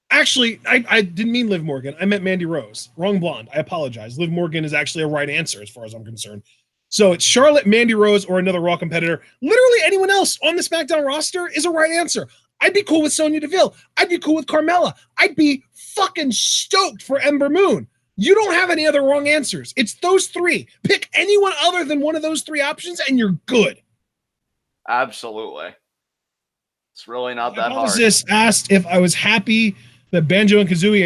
Actually, I didn't mean Liv Morgan. I meant Mandy Rose. Wrong blonde. I apologize. Liv Morgan is actually a right answer as far as I'm concerned. So it's Charlotte, Mandy Rose, or another Raw competitor. Literally anyone else on the SmackDown roster is a right answer. I'd be cool with Sonya Deville. I'd be cool with Carmella. I'd be fucking stoked for Ember Moon. You don't have any other wrong answers. It's those 3. Pick anyone other than one of those 3 options, and you're good. Absolutely. It's really not that hard. Just asked if I was happy that Banjo and Kazooie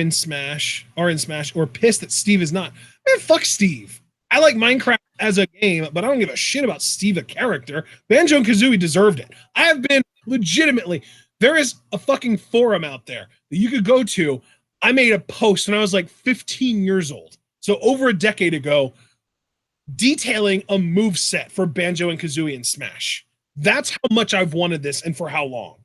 are in Smash, or pissed that Steve is not. Man, fuck Steve. I like Minecraft as a game, but I don't give a shit about Steve, a character. Banjo and Kazooie deserved it. I have been legitimately, there is a fucking forum out there that you could go to. I made a post when I was like 15 years old. So over a decade ago, detailing a move set for Banjo and Kazooie in Smash. That's how much I've wanted this and for how long.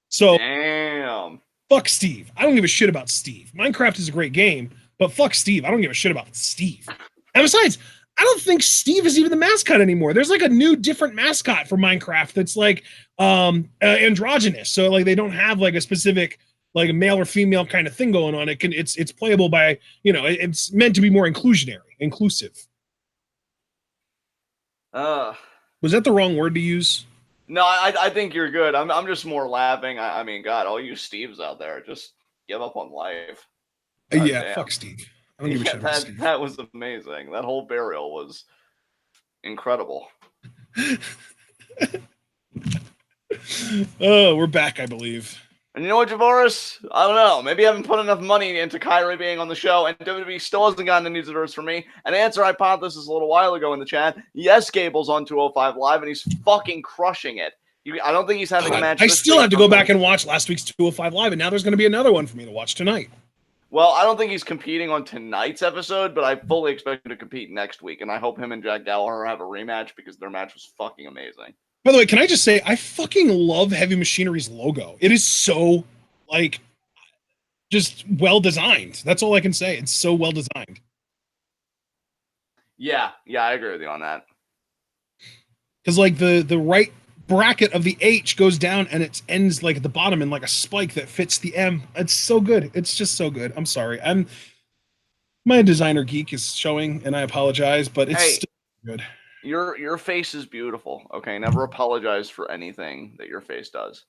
So damn. Fuck Steve. I don't give a shit about Steve. Minecraft is a great game, but fuck Steve. I don't give a shit about Steve. And besides, I don't think Steve is even the mascot anymore. There's like a new different mascot for Minecraft that's like androgynous. So like they don't have like a specific like a male or female kind of thing going on. It's playable by, you know, it's meant to be more inclusive. Was that the wrong word to use? No, I think you're good. I'm just more laughing. I mean, God, all you Steves out there, just give up on life. Yeah, damn. fuck Steve. I don't give a shit about Steve. That was amazing. That whole burial was incredible. Oh, we're back, I believe. And you know what, Javoris? I don't know. Maybe I haven't put enough money into Kyrie being on the show, and WWE still hasn't gotten the news for me. And Answer hypothesis a little while ago in the chat. Yes, Gable's on 205 Live, and he's fucking crushing it. I don't think he's having a match. I still have to go back and watch last week's 205 Live, and now there's going to be another one for me to watch tonight. Well, I don't think he's competing on tonight's episode, but I fully expect him to compete next week, and I hope him and Jack Gallagher have a rematch because their match was fucking amazing. By the way, can I just say, I fucking love Heavy Machinery's logo. It is so, like, just well designed. That's all I can say. It's so well designed. Yeah, I agree with you on that. Because, like, the right bracket of the H goes down and it ends, like, at the bottom in, like, a spike that fits the M. It's so good. It's just so good. I'm sorry. My designer geek is showing, and I apologize, but it's still good. Your face is beautiful, okay? Never apologize for anything that your face does.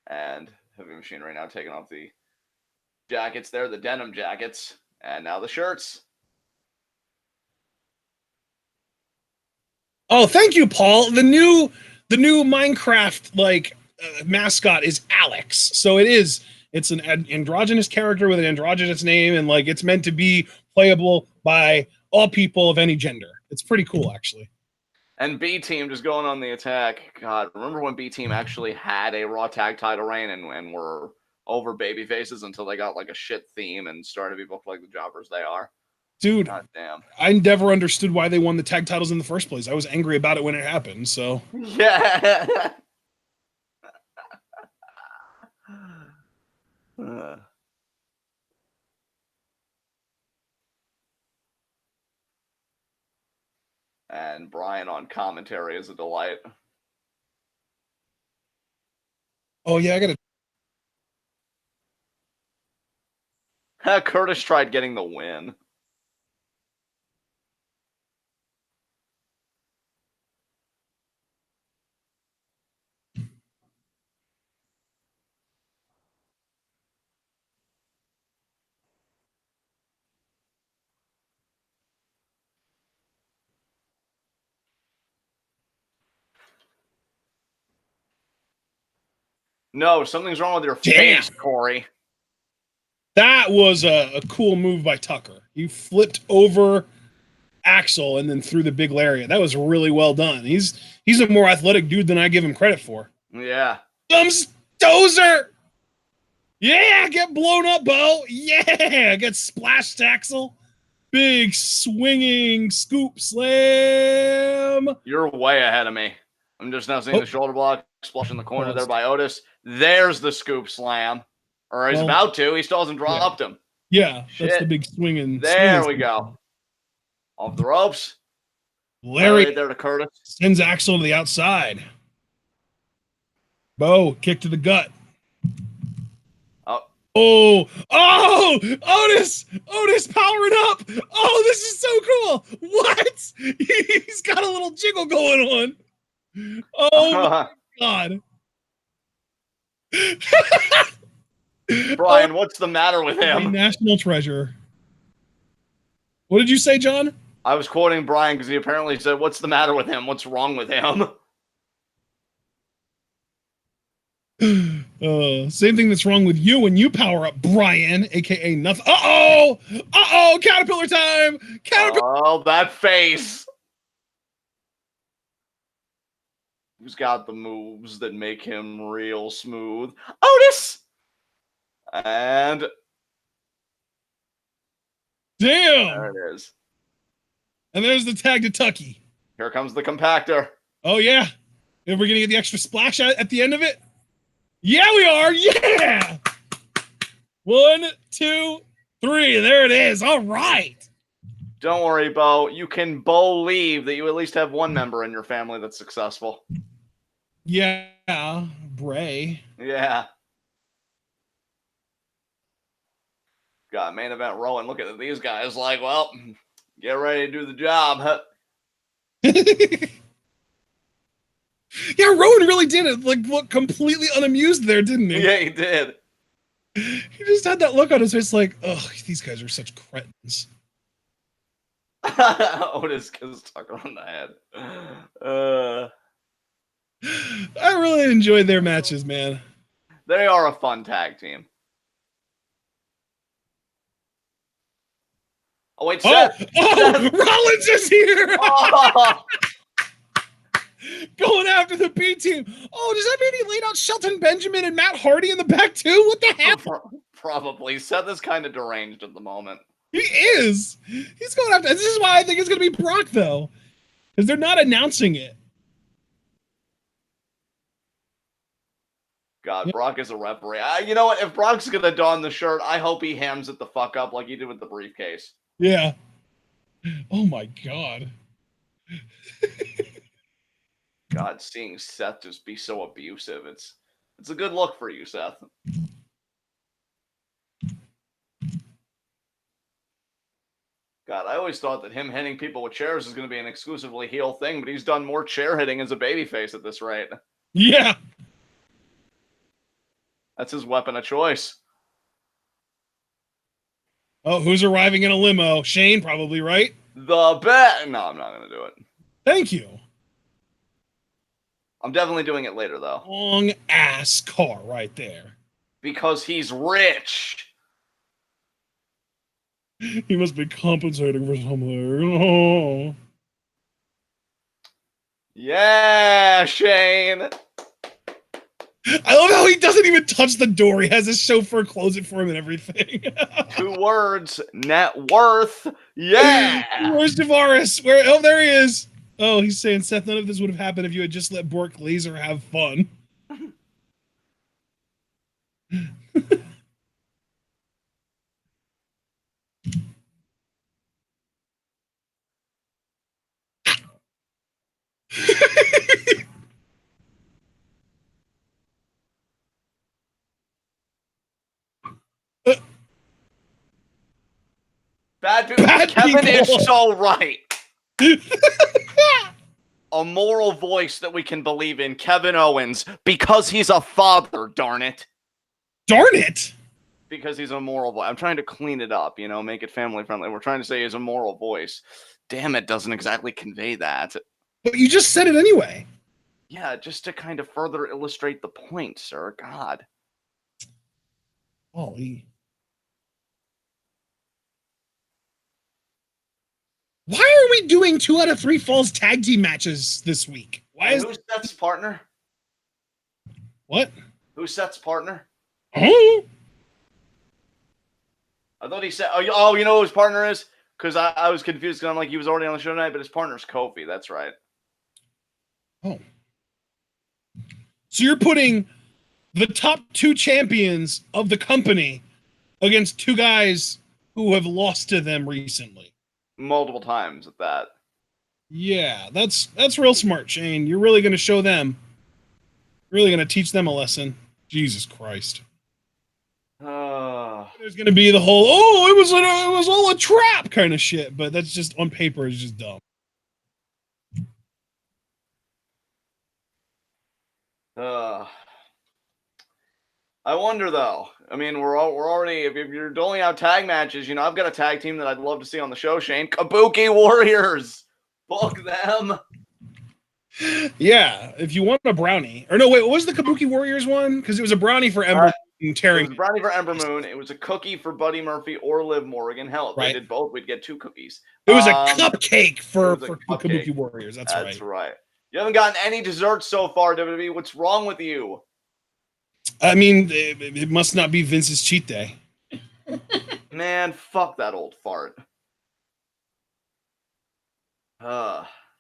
And Heavy Machinery now taking off the jackets there, the denim jackets, and now the shirts. Oh, thank you, Paul. The new Minecraft mascot is Alex. So it's an androgynous character with an androgynous name, and like it's meant to be playable by all people of any gender. It's pretty cool, actually. And B Team just going on the attack. God, remember when B Team actually had a Raw Tag Title reign and were over baby faces until they got like a shit theme and started to be booked like the jobbers they are? Dude, God damn. I never understood why they won the tag titles in the first place. I was angry about it when it happened, so. Yeah. And Brian on commentary is a delight. Oh, yeah, I gotta. Curtis tried getting the win. No, something's wrong with your face, Corey. That was a cool move by Tucker. He flipped over Axel and then threw the big lariat. That was really well done. He's a more athletic dude than I give him credit for. Yeah. Dozer! Yeah, get blown up, Bo. Yeah, get splashed, Axel. Big swinging scoop slam. You're way ahead of me. I'm just now seeing the shoulder block splash in the corner there by Otis. There's the scoop slam. Or he's about to. He still hasn't dropped him. Yeah, that's the big swinging. There we go. Off the ropes. Larry right there to Curtis. Sends Axel to the outside. Bo, kick to the gut. Oh, Otis powering up. Oh, this is so cool. What? He's got a little jiggle going on. Oh my God. Brian, what's the matter with him? National treasure. What did you say, John? I was quoting Brian because he apparently said, "What's the matter with him? What's wrong with him?" Same thing that's wrong with you when you power up, Brian, aka nothing. Uh-oh, caterpillar time. Oh, that face. Who's got the moves that make him real smooth? Otis. And damn, there it is. And there's the tag to Tucky. Here comes the compactor. Oh yeah, and we're gonna get the extra splash at the end of it. Yeah, we are. Yeah. 1, 2, 3. There it is. All right. Don't worry, Bo. You can believe that you at least have one member in your family that's successful. Yeah, Bray. Yeah. Got main event Rowan looking at these guys like, well, get ready to do the job. Huh? Yeah, Rowan really did it. Like, look completely unamused there, didn't he? Yeah, he did. He just had that look on his face like, oh, these guys are such cretins. Otis gets stuck on the head. I really enjoyed their matches, man. They are a fun tag team. Oh, wait, Seth. Seth. Rollins is here! Oh. Going after the B team. Oh, does that mean he laid out Shelton Benjamin and Matt Hardy in the back too? What the hell? Probably. Seth is kind of deranged at the moment. He is. He's going after. This is why I think it's going to be Brock, though, because they're not announcing it. God, Brock is a referee. You know what? If Brock's going to don the shirt, I hope he hams it the fuck up like he did with the briefcase. Yeah. Oh, my God. God, seeing Seth just be so abusive, it's a good look for you, Seth. God, I always thought that him hitting people with chairs is going to be an exclusively heel thing, but he's done more chair hitting as a babyface at this rate. Yeah. That's his weapon of choice. Oh, who's arriving in a limo? Shane, probably, right? The bet. No, I'm not going to do it. Thank you. I'm definitely doing it later, though. Long ass car right there. Because he's rich. He must be compensating for something. Oh. Yeah, Shane. I love how he doesn't even touch the door. He has his chauffeur close it for him and everything. 2 words. Net worth. Yeah. Where's Tavares? Where? Oh, there he is. Oh, he's saying, Seth, none of this would have happened if you had just let Bork Laser have fun. Bad Kevin people. Is so right. A moral voice that we can believe in, Kevin Owens, because he's a father, darn it. Darn it! Because he's a moral voice. I'm trying to clean it up, you know, make it family friendly. We're trying to say he's a moral voice. Damn, it doesn't exactly convey that. But you just said it anyway. Yeah, just to kind of further illustrate the point, sir. God. Holy. Why are we doing 2 out of 3 falls tag team matches this week? Why is who's Seth's partner? What? Who's Seth's partner? Oh. I thought he said, oh, you know who his partner is? Because I was confused because I'm like, he was already on the show tonight, but his partner's Kofi. That's right. Oh. So you're putting the top 2 champions of the company against 2 guys who have lost to them recently. Multiple times at that. Yeah, that's real smart, Shane. You're really going to show them. You're really going to teach them a lesson. Jesus Christ. There's going to be the whole, it was all a trap kind of shit, but that's just, on paper, is just dumb. I wonder though. I mean, we're already, if you're doling out tag matches, you know, I've got a tag team that I'd love to see on the show, Shane. Kabuki Warriors. Fuck them. Yeah, if you want a brownie. Or no, wait, what was the Kabuki Warriors one? Because it was a brownie for Ember Moon. It was a brownie for Ember Moon. It was a cookie for Buddy Murphy or Liv Morgan. Hell, if they did both, we'd get 2 cookies. It was a cupcake for Kabuki Warriors. That's right. You haven't gotten any desserts so far, WWE. What's wrong with you? I mean, it must not be Vince's cheat day. Man, fuck that old fart.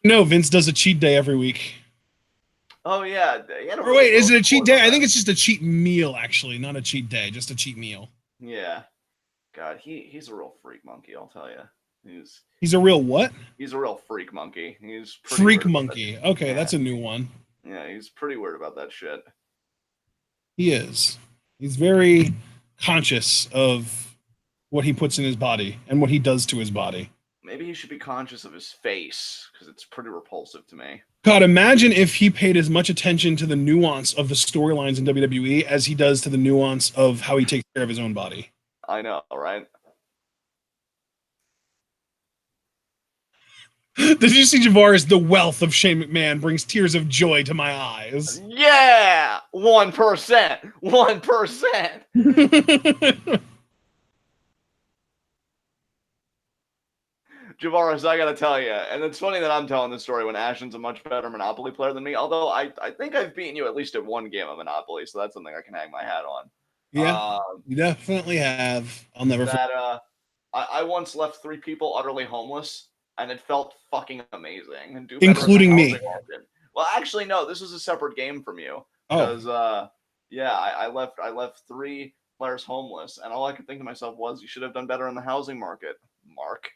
No, Vince does a cheat day every week. Oh, yeah. Or wait, is it a cheat day? I think it's just a cheat meal, actually. Not a cheat day, just a cheat meal. Yeah. God, he's a real freak monkey, I'll tell you. He's a real what? He's a real freak monkey. He's freak monkey. Okay, that's a new one. Yeah, he's pretty weird about that shit. He is. He's very conscious of what he puts in his body and what he does to his body. Maybe he should be conscious of his face because it's pretty repulsive to me. God, imagine if he paid as much attention to the nuance of the storylines in WWE as he does to the nuance of how he takes care of his own body. I know, right? Did you see Javaris? The wealth of Shane McMahon brings tears of joy to my eyes. Yeah! 1%! 1%! Javaris, I gotta tell you, and it's funny that I'm telling this story when Ashton's a much better Monopoly player than me, although I think I've beaten you at least at one game of Monopoly, so that's something I can hang my hat on. Yeah, you definitely have. I'll never forget. I once left 3 people utterly homeless, and it felt fucking amazing. And Including me. Well, actually, no, this was a separate game from you. Because, yeah, I left 3 players homeless, and all I could think to myself was, you should have done better in the housing market, Mark.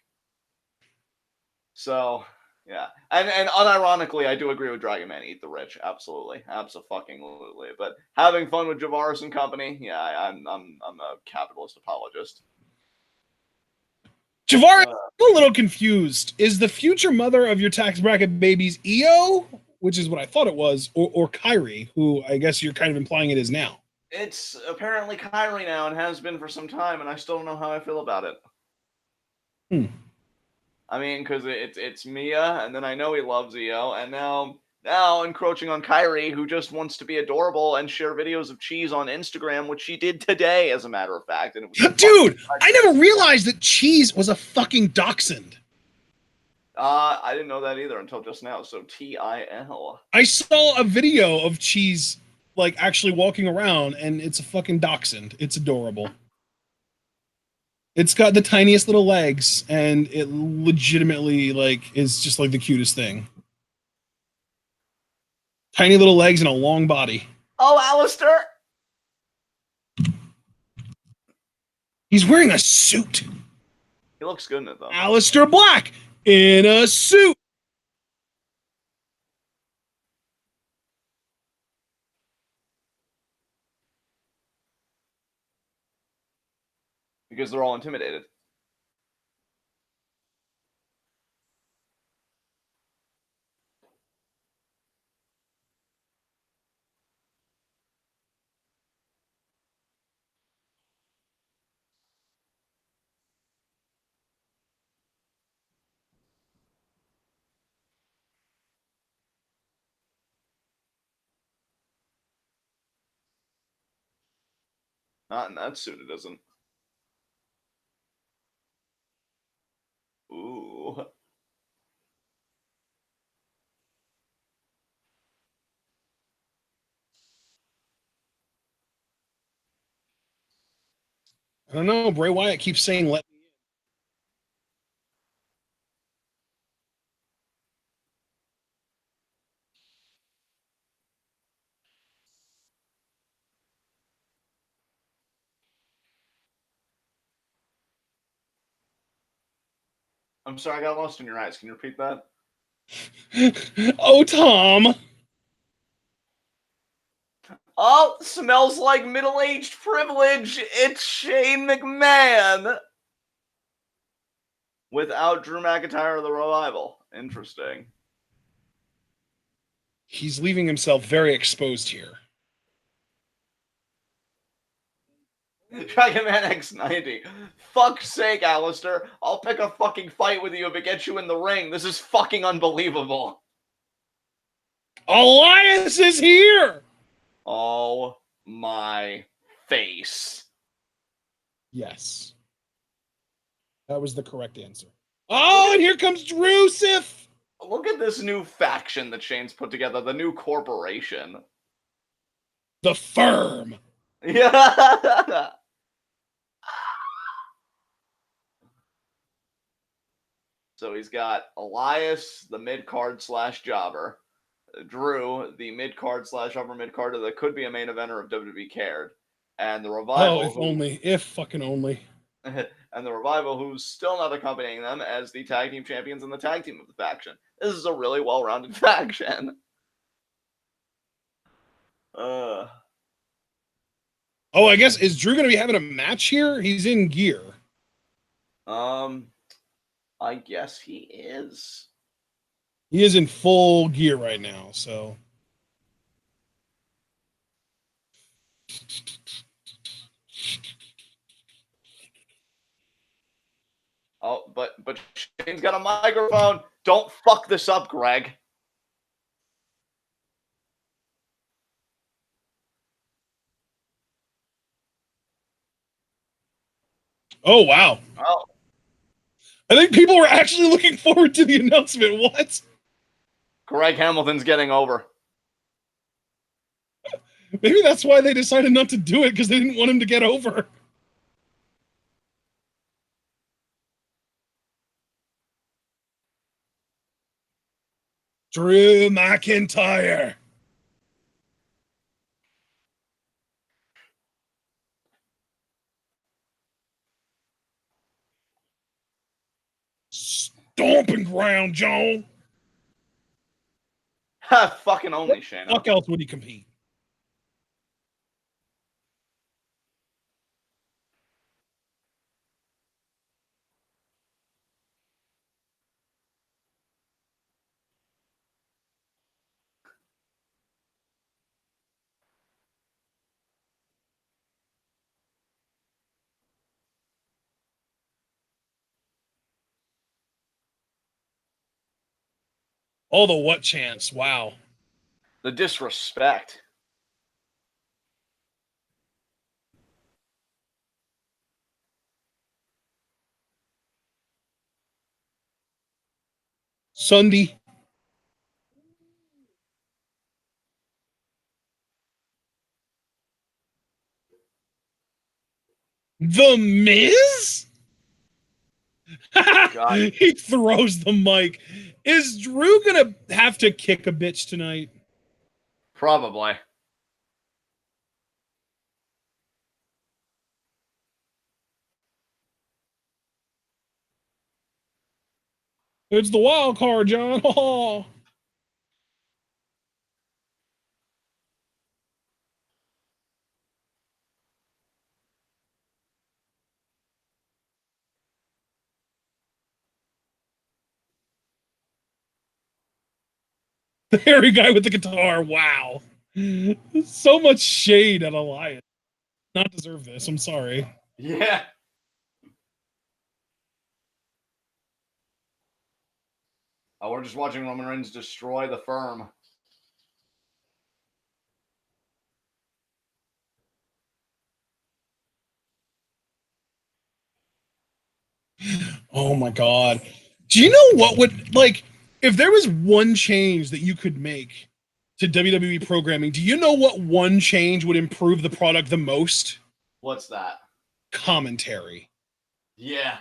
So, yeah. And unironically, I do agree with Dragon Man, eat the rich. Absolutely. Abso-fucking-lutely. But having fun with Javaris and company, yeah, I'm a capitalist apologist. Javaris, I'm a little confused. Is the future mother of your tax bracket babies Io, which is what I thought it was, or Kyrie, who I guess you're kind of implying it is now? It's apparently Kyrie now and has been for some time, and I still don't know how I feel about it. I mean, because it's Mia, and then I know he loves Io, and now encroaching on Kyrie, who just wants to be adorable and share videos of cheese on Instagram, which she did today, as a matter of fact. And it was dude, I never realized that cheese was a fucking dachshund. I didn't know that either until just now. So TIL. I saw a video of cheese like actually walking around, and it's a fucking dachshund. It's adorable. It's got the tiniest little legs, and it legitimately like is just like the cutest thing. Tiny little legs and a long body. Oh, Alistair! He's wearing a suit. He looks good in it, though. Alistair Black in a suit. Because they're all intimidated. Not in that suit, it isn't. Ooh. I don't know. Bray Wyatt keeps saying, "Let me in." I'm sorry, I got lost in your eyes. Can you repeat that? Oh, Tom. Oh, smells like middle-aged privilege. It's Shane McMahon. Without Drew McIntyre or the Revival. Interesting. He's leaving himself very exposed here. Dragon Man X90. Fuck's sake, Alistair. I'll pick a fucking fight with you if it gets you in the ring. This is fucking unbelievable. Elias is here. Oh my face. Yes. That was the correct answer. Oh, and here comes Drusif. Look at this new faction that Shane's put together. The new corporation. The Firm. Yeah. So he's got Elias, the mid-card / jobber. Drew, the mid-card / upper mid-carder that could be a main eventer of WWE Cared. And the Revival. Oh, if only. If fucking only. And the Revival, who's still not accompanying them as the tag team champions and the tag team of the faction. This is a really well-rounded faction. Oh, I guess, is Drew going to be having a match here? He's in gear. I guess he is. He is in full gear right now, so. Oh, but Shane's got a microphone. Don't fuck this up, Greg. Oh, wow. Oh. I think people were actually looking forward to the announcement. What? Greg Hamilton's getting over. Maybe that's why they decided not to do it, because they didn't want him to get over. Drew McIntyre. Stomping ground, Joan. Fucking only, Shane. Fuck else would he compete? Oh, the what chance? Wow. The disrespect. Sunday. The Miz? He throws the mic. Is Drew gonna have to kick a bitch tonight? Probably. It's the wild card, John. Oh. The hairy guy with the guitar. Wow. So much shade at Elias. Not deserve this. I'm sorry. Yeah. Oh, we're just watching Roman Reigns destroy the firm. Oh my god. Do you know what would, like, if there was one change that you could make to WWE programming, do you know what one change would improve the product the most? What's that? Commentary. Yeah.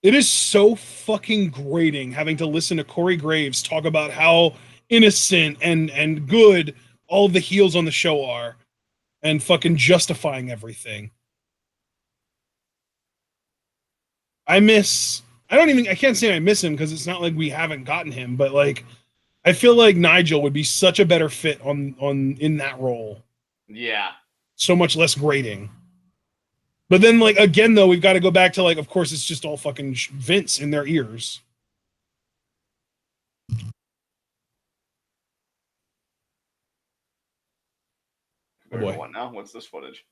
It is so fucking grating having to listen to Corey Graves talk about how innocent and good all of the heels on the show are and fucking justifying everything. I can't say I miss him because it's not like we haven't gotten him, but like I feel like Nigel would be such a better fit on in that role. Yeah. So much less grating. But then, like, again, though, we've got to go back to, like, of course, it's just all fucking Vince in their ears. Oh boy. What now? What's this footage?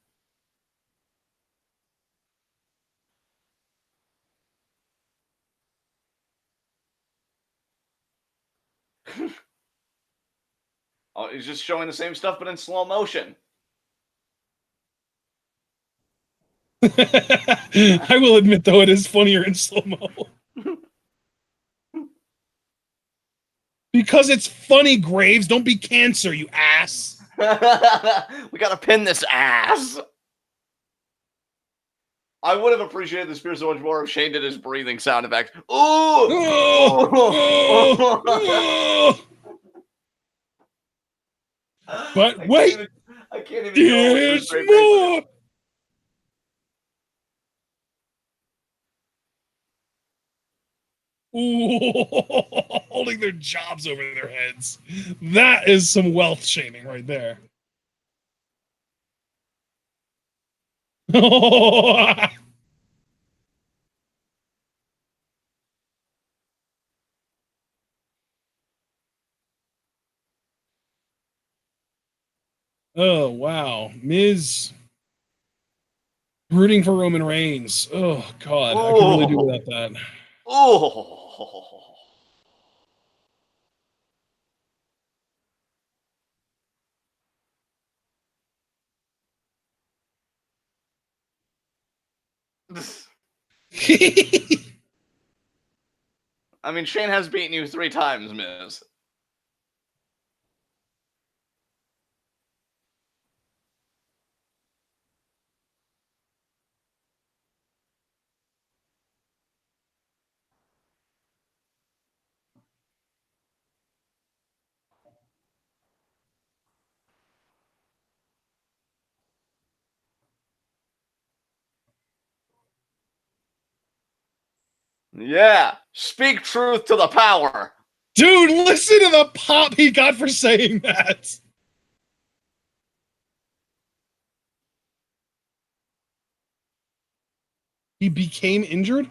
Oh, he's just showing the same stuff, but in slow motion. I will admit, though, it is funnier in slow-mo. Because it's funny, Graves. Don't be cancer, you ass. We gotta pin this ass. I would have appreciated the spear so much more if Shane did his breathing sound effects. Ooh! But wait, I can't even there's more. Ooh, holding their jobs over their heads. That is some wealth shaming right there. Oh, wow. Miz rooting for Roman Reigns. Oh, God. I could really do without that. Oh. I mean, Shane has beaten you 3 times, Miz. Yeah, speak truth to the power. Dude, listen to the pop he got for saying that. He became injured?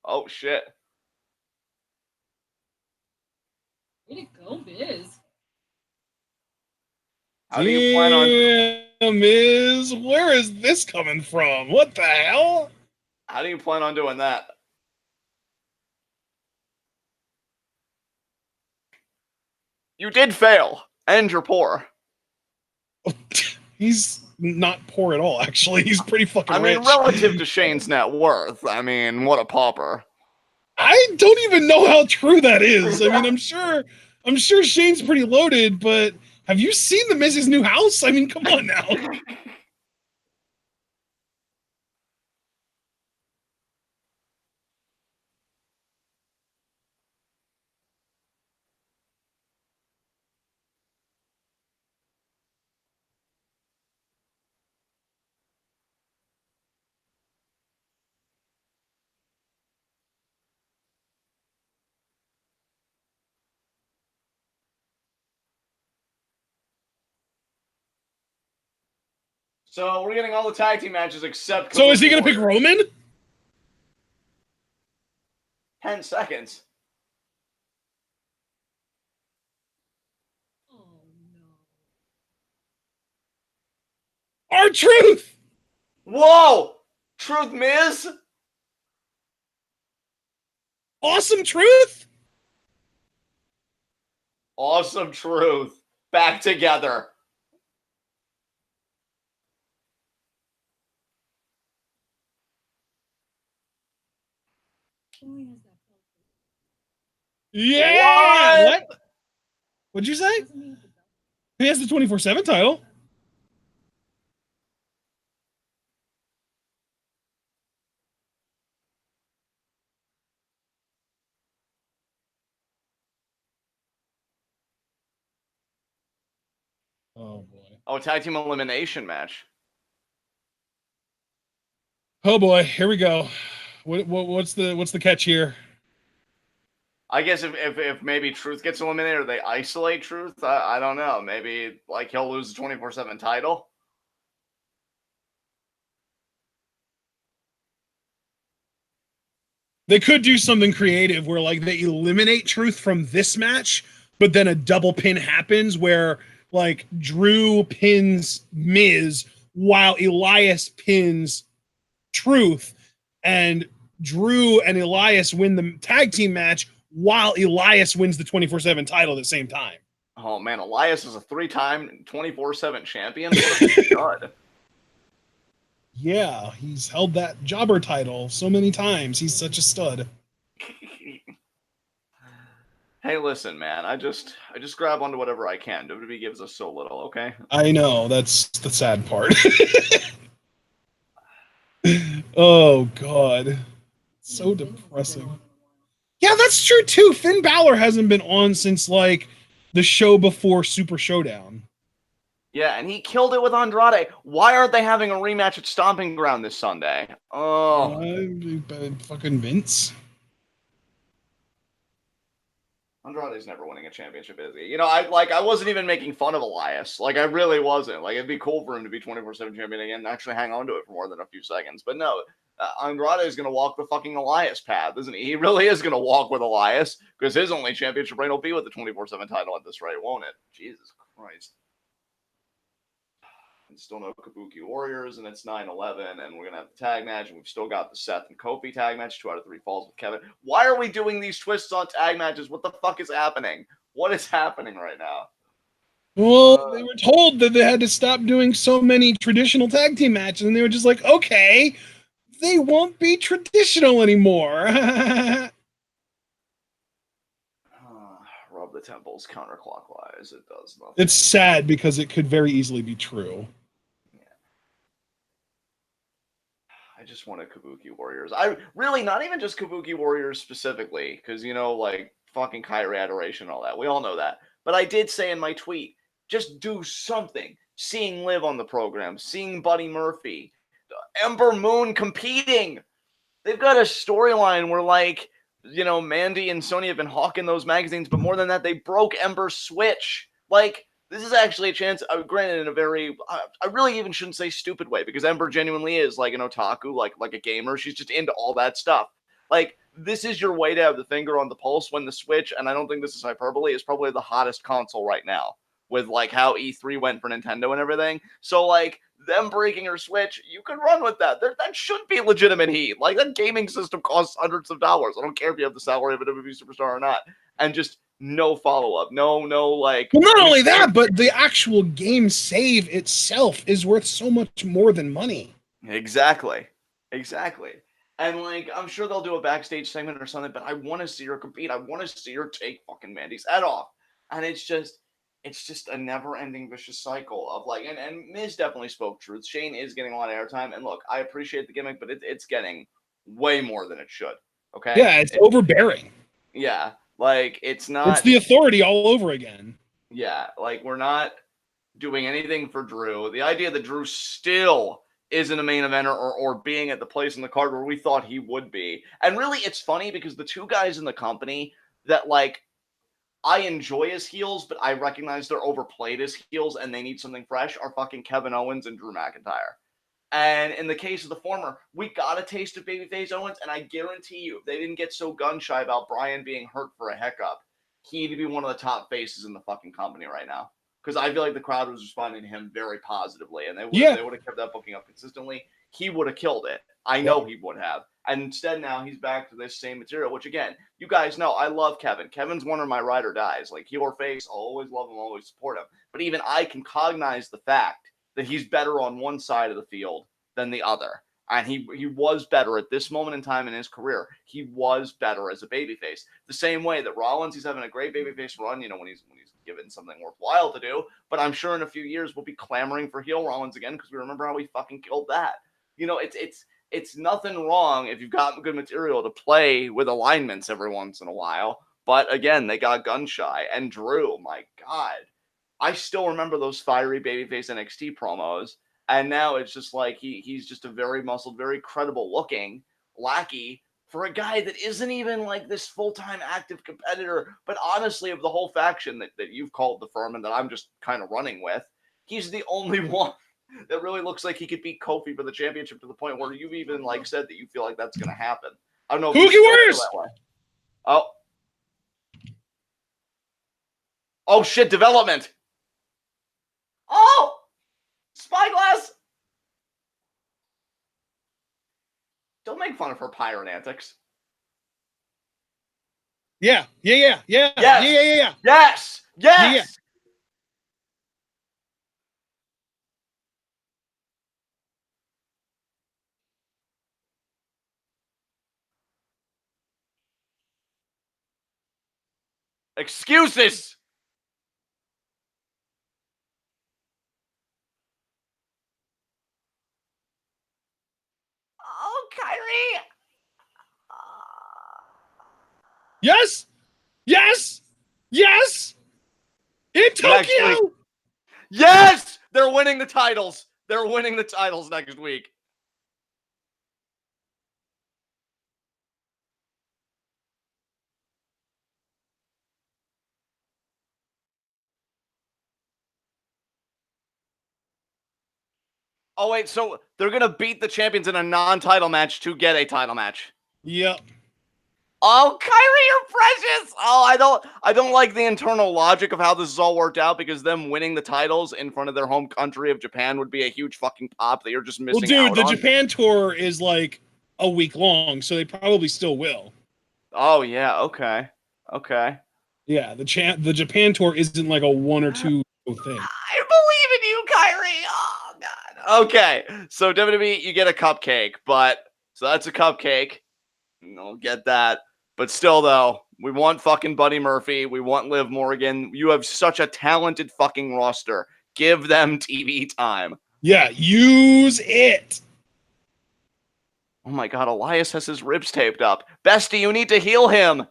Oh, shit. Way to go, Biz. How do you plan on... Miz, where is this coming from? What the hell? How do you plan on doing that? You did fail, and you're poor. He's not poor at all, actually. He's pretty fucking rich. I mean, relative to Shane's net worth, I mean, what a pauper. I don't even know how true that is. I mean, I'm sure Shane's pretty loaded, but have you seen the Miz's new house? I mean, come on now. So we're getting all the tag team matches except... So is he going to pick Roman? 10 seconds. Oh, no. R-Truth! Whoa! Truth Miz? Awesome Truth? Awesome Truth. Back together. Yeah! What? What'd you say? He has the 24/7 title. Oh boy. Oh, tag team elimination match. Oh boy, here we go. What's the catch here? I guess if maybe Truth gets eliminated or they isolate Truth, I don't know. Maybe like he'll lose the 24/7 title. They could do something creative where like they eliminate Truth from this match, but then a double pin happens where like Drew pins Miz while Elias pins Truth, and Drew and Elias win the tag team match while Elias wins the 24/7 title at the same time. Oh man, Elias is a 3-time 24/7 champion. What a stud. Yeah, he's held that jobber title so many times. He's such a stud. Hey, listen, man. I just grab onto whatever I can. WWE gives us so little, okay? I know, that's the sad part. Oh god. So depressing. Yeah, that's true too. Finn Balor hasn't been on since like the show before Super Showdown. Yeah, and he killed it with Andrade. Why aren't they having a rematch at Stomping Ground this Sunday? Oh. Fucking Vince. Andrade's never winning a championship, is he? You know, I wasn't even making fun of Elias. Like, I really wasn't. Like, it'd be cool for him to be 24/7 champion again and actually hang on to it for more than a few seconds. But no, Andrade is going to walk the fucking Elias path, isn't he? He really is going to walk with Elias because his only championship reign will be with the 24/7 title at this rate, won't it? Jesus Christ. And still no Kabuki Warriors, and it's 9/11, and we're going to have the tag match, and we've still got the Seth and Kofi tag match, 2 out of 3 falls with Kevin. Why are we doing these twists on tag matches? What the fuck is happening? What is happening right now? Well, they were told that they had to stop doing so many traditional tag team matches, and they were just like, okay, they won't be traditional anymore. Rub the temples counterclockwise. It does nothing. It's sad because it could very easily be true. Yeah. I just wanted Kabuki Warriors. I really, not even just Kabuki Warriors specifically, because, you know, like, fucking Kyrie adoration and all that. We all know that. But I did say in my tweet, just do something. Seeing Liv on the program, seeing Buddy Murphy, Ember Moon competing. They've got a storyline where, like, you know, Mandy and Sony have been hawking those magazines, but more than that, they broke Ember's switch. Like, this is actually a chance, granted in a very, I really even shouldn't say stupid way, because Ember genuinely is like an otaku, like a gamer. She's just into all that stuff. Like, this is your way to have the finger on the pulse when the Switch, and I don't think this is hyperbole, is probably the hottest console right now, with, like, how E3 went for Nintendo and everything. So, like, them breaking her Switch, you could run with that. That should be legitimate heat. Like, that gaming system costs hundreds of dollars. I don't care if you have the salary of a WWE superstar or not. And just no follow-up. No, like... Well, not only that, but the actual game save itself is worth so much more than money. Exactly. And, like, I'm sure they'll do a backstage segment or something, but I want to see her compete. I want to see her take fucking Mandy's head off. And it's just a never-ending vicious cycle of, like, and Miz definitely spoke truth. Shane is getting a lot of airtime, and look, I appreciate the gimmick, but it's getting way more than it should. Okay? Yeah, it's overbearing. Yeah, like, it's not... It's the Authority all over again. Yeah, like, we're not doing anything for Drew. The idea that Drew still isn't a main eventer or being at the place in the card where we thought he would be. And really, it's funny because the two guys in the company that, like, I enjoy as heels, but I recognize they're overplayed as heels and they need something fresh are fucking Kevin Owens and Drew McIntyre. And in the case of the former, we got a taste of babyface Owens, and I guarantee you, if they didn't get so gun-shy about Bryan being hurt for a hiccup, he'd be one of the top faces in the fucking company right now. Because I feel like the crowd was responding to him very positively, and they would have kept that booking up consistently. He would have killed it. I know he would have. And instead now he's back to this same material, which, again, you guys know I love Kevin. Kevin's one of my ride or dies. Like, heel or face, I'll always love him, always support him. But even I can cognize the fact that he's better on one side of the field than the other. And he was better at this moment in time in his career. He was better as a babyface. The same way that Rollins, he's having a great babyface run, you know, when he's given something worthwhile to do. But I'm sure in a few years we'll be clamoring for heel Rollins again because we remember how he fucking killed that. You know, it's nothing wrong if you've got good material to play with alignments every once in a while. But again, they got gun shy. And Drew, my God, I still remember those fiery babyface NXT promos. And now it's just like he's just a very muscled, very credible looking lackey for a guy that isn't even like this full-time active competitor. But honestly, of the whole faction that you've called the firm and that I'm just kind of running with, he's the only one that really looks like he could beat Kofi for the championship to the point where you've even like said that you feel like that's going to happen. I don't know if you feel that way. Oh shit! Development. Oh, Spyglass. Don't make fun of her pirate antics. Yeah. Yes. Excuses. Oh, Kyrie. Yes. In Tokyo. Yes, they're winning the titles. They're winning the titles next week. Oh, wait, so they're going to beat the champions in a non-title match to get a title match. Yep. Oh, Kyrie, you're precious. Oh, I don't like the internal logic of how this is all worked out, because them winning the titles in front of their home country of Japan would be a huge fucking pop that you're just missing out on. Well, dude, the Japan tour is like a week long, so they probably still will. Oh, yeah, okay. Okay. Yeah, the Japan tour isn't like a 1 or 2 thing. I believe in you, Kyrie. Oh, God. Okay, so WWE, you get a cupcake, so that's a cupcake. I'll get that. But still, though, we want fucking Buddy Murphy. We want Liv Morgan. You have such a talented fucking roster. Give them TV time. Yeah, use it. Oh my God, Elias has his ribs taped up. Bestie, you need to heal him.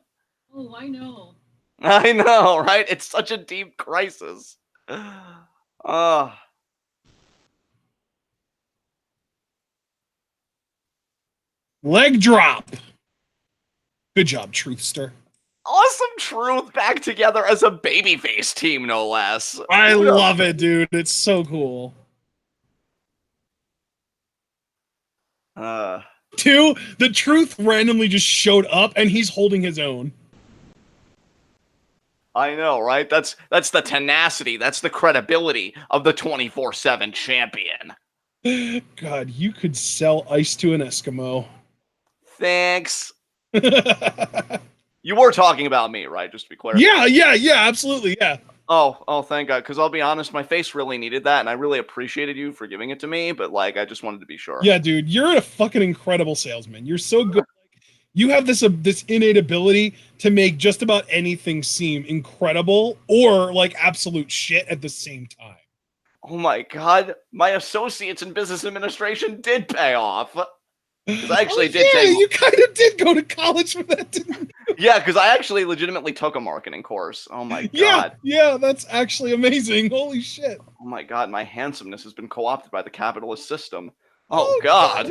Oh, I know. I know, right? It's such a deep crisis. Leg drop. Good job, Truthster. Awesome Truth back together as a babyface team, no less. I love it, dude. It's so cool. 2, the Truth randomly just showed up and he's holding his own. I know, right? That's the tenacity. That's the credibility of the 24/7 champion. God, you could sell ice to an Eskimo. Thanks. You were talking about me, right? Just to be clear. Yeah, absolutely, yeah. Oh, thank God. Because I'll be honest, my face really needed that, and I really appreciated you for giving it to me, but, like, I just wanted to be sure. Yeah, dude, you're a fucking incredible salesman. You're so good. You have this innate ability to make just about anything seem incredible or, like, absolute shit at the same time. Oh, my God. My associates in business administration did pay off. Because I actually did take... you kind of did go to college for that, didn't you? Yeah, because I actually legitimately took a marketing course. Oh my God. Yeah, that's actually amazing. Holy shit. Oh my God, my handsomeness has been co-opted by the capitalist system. Oh God.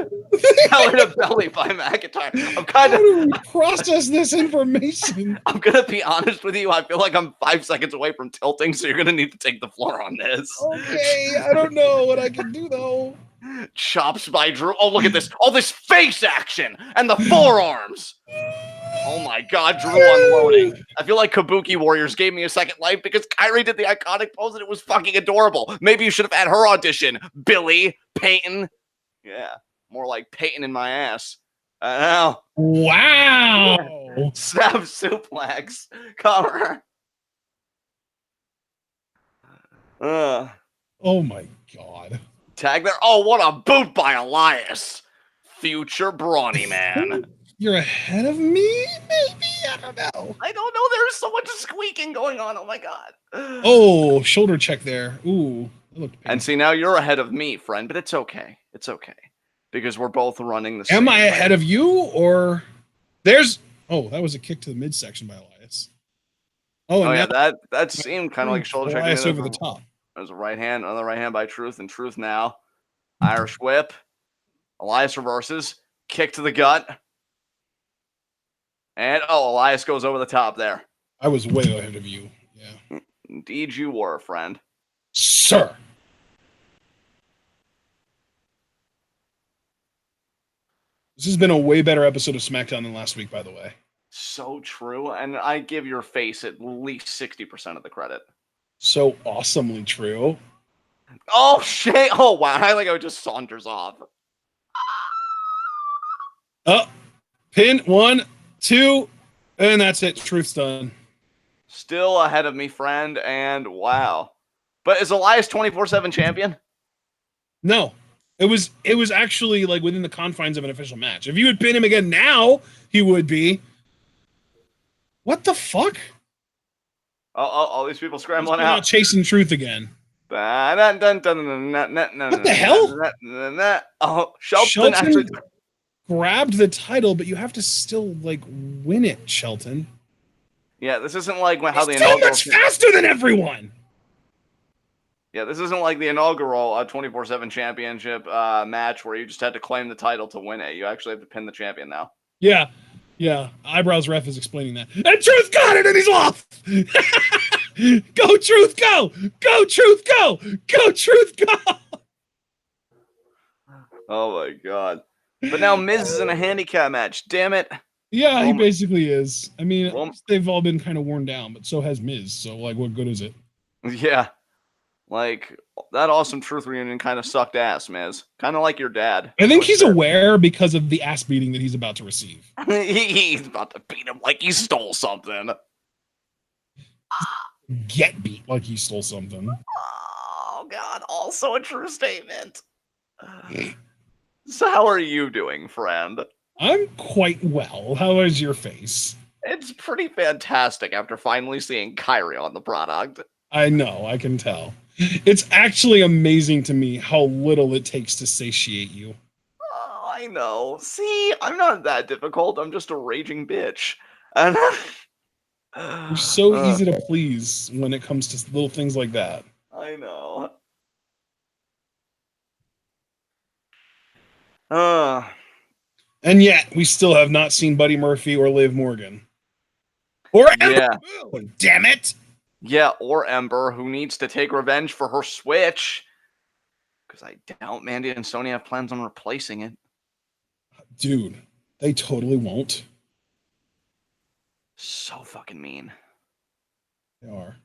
Belly to belly by McIntyre. How do we process this information? I'm gonna be honest with you. I feel like I'm 5 seconds away from tilting, so you're gonna need to take the floor on this. Okay, I don't know what I can do though. Chops by Drew. Oh, look at this. All this face action and the forearms. Oh my God, Drew unloading. I feel like Kabuki Warriors gave me a second life because Kyrie did the iconic pose and it was fucking adorable. Maybe you should have had her audition. Billy, Peyton. Yeah, more like Peyton in my ass. I know. Wow. Snap suplex. Cover. Oh my God. Tag there. Oh, what a boot by Elias. Future brawny man. You're ahead of me? Maybe? I don't know. I don't know. There's so much squeaking going on. Oh my God. Oh, shoulder check there. Ooh. And see, now you're ahead of me, friend, but it's okay. It's okay. Because we're both running the same. Am I ahead of you or there's oh, that was a kick to the midsection by Elias. Oh yeah, that seemed kind of like a shoulder check. Elias over the top. There's a right hand, another right hand by Truth, and Truth now. Irish whip. Elias reverses. Kick to the gut. And, Elias goes over the top there. I was way ahead of you. Yeah. Indeed you were, friend. Sir. This has been a way better episode of SmackDown than last week, by the way. So true. And I give your face at least 60% of the credit. So awesomely true. Oh, shit. Oh, wow. I like how it just saunters off. Pin 1, 2, and that's it. Truth's done. Still ahead of me, friend, and wow. But is Elias 24/7 champion? No. It was actually like within the confines of an official match. If you would pin him again now, he would be. What the fuck? All these people scrambling out. Chasing Truth again. What the hell? Oh, Shelton actually grabbed the title, but you have to still like win it, Shelton. Yeah, this isn't like how the inaugural much faster than everyone. Yeah, this isn't like the inaugural 24/7 championship match where you just had to claim the title to win it. You actually have to pin the champion now. Yeah. Eyebrows Ref is explaining that. And Truth got it, and he's off. Go Truth, go! Go Truth, go! Go Truth, go! Oh my god. But now Miz is in a handicap match. Damn it. Yeah, he Roman- basically is. I mean, at Roman- least they've all been kind of worn down, but so has Miz. So, like, what good is it? Yeah. Like, that Awesome Truth reunion kind of sucked ass, Miz. Kind of like your dad. I think he's aware because of the ass beating that he's about to receive. He's about to beat him like he stole something. Get beat like he stole something. Oh, God. Also a true statement. So how are you doing, friend? I'm quite well. How is your face? It's pretty fantastic after finally seeing Kyrie on the product. I know, I can tell. It's actually amazing to me how little it takes to satiate you. Oh, I know. See, I'm not that difficult. I'm just a raging bitch. And You're so easy to please when it comes to little things like that. I know. And yet, we still have not seen Buddy Murphy or Liv Morgan. Or Yeah. Moon, damn it! Yeah, or Ember, who needs to take revenge for her switch. Because I doubt Mandy and Sony have plans on replacing it. Dude, they totally won't. So fucking mean. They are.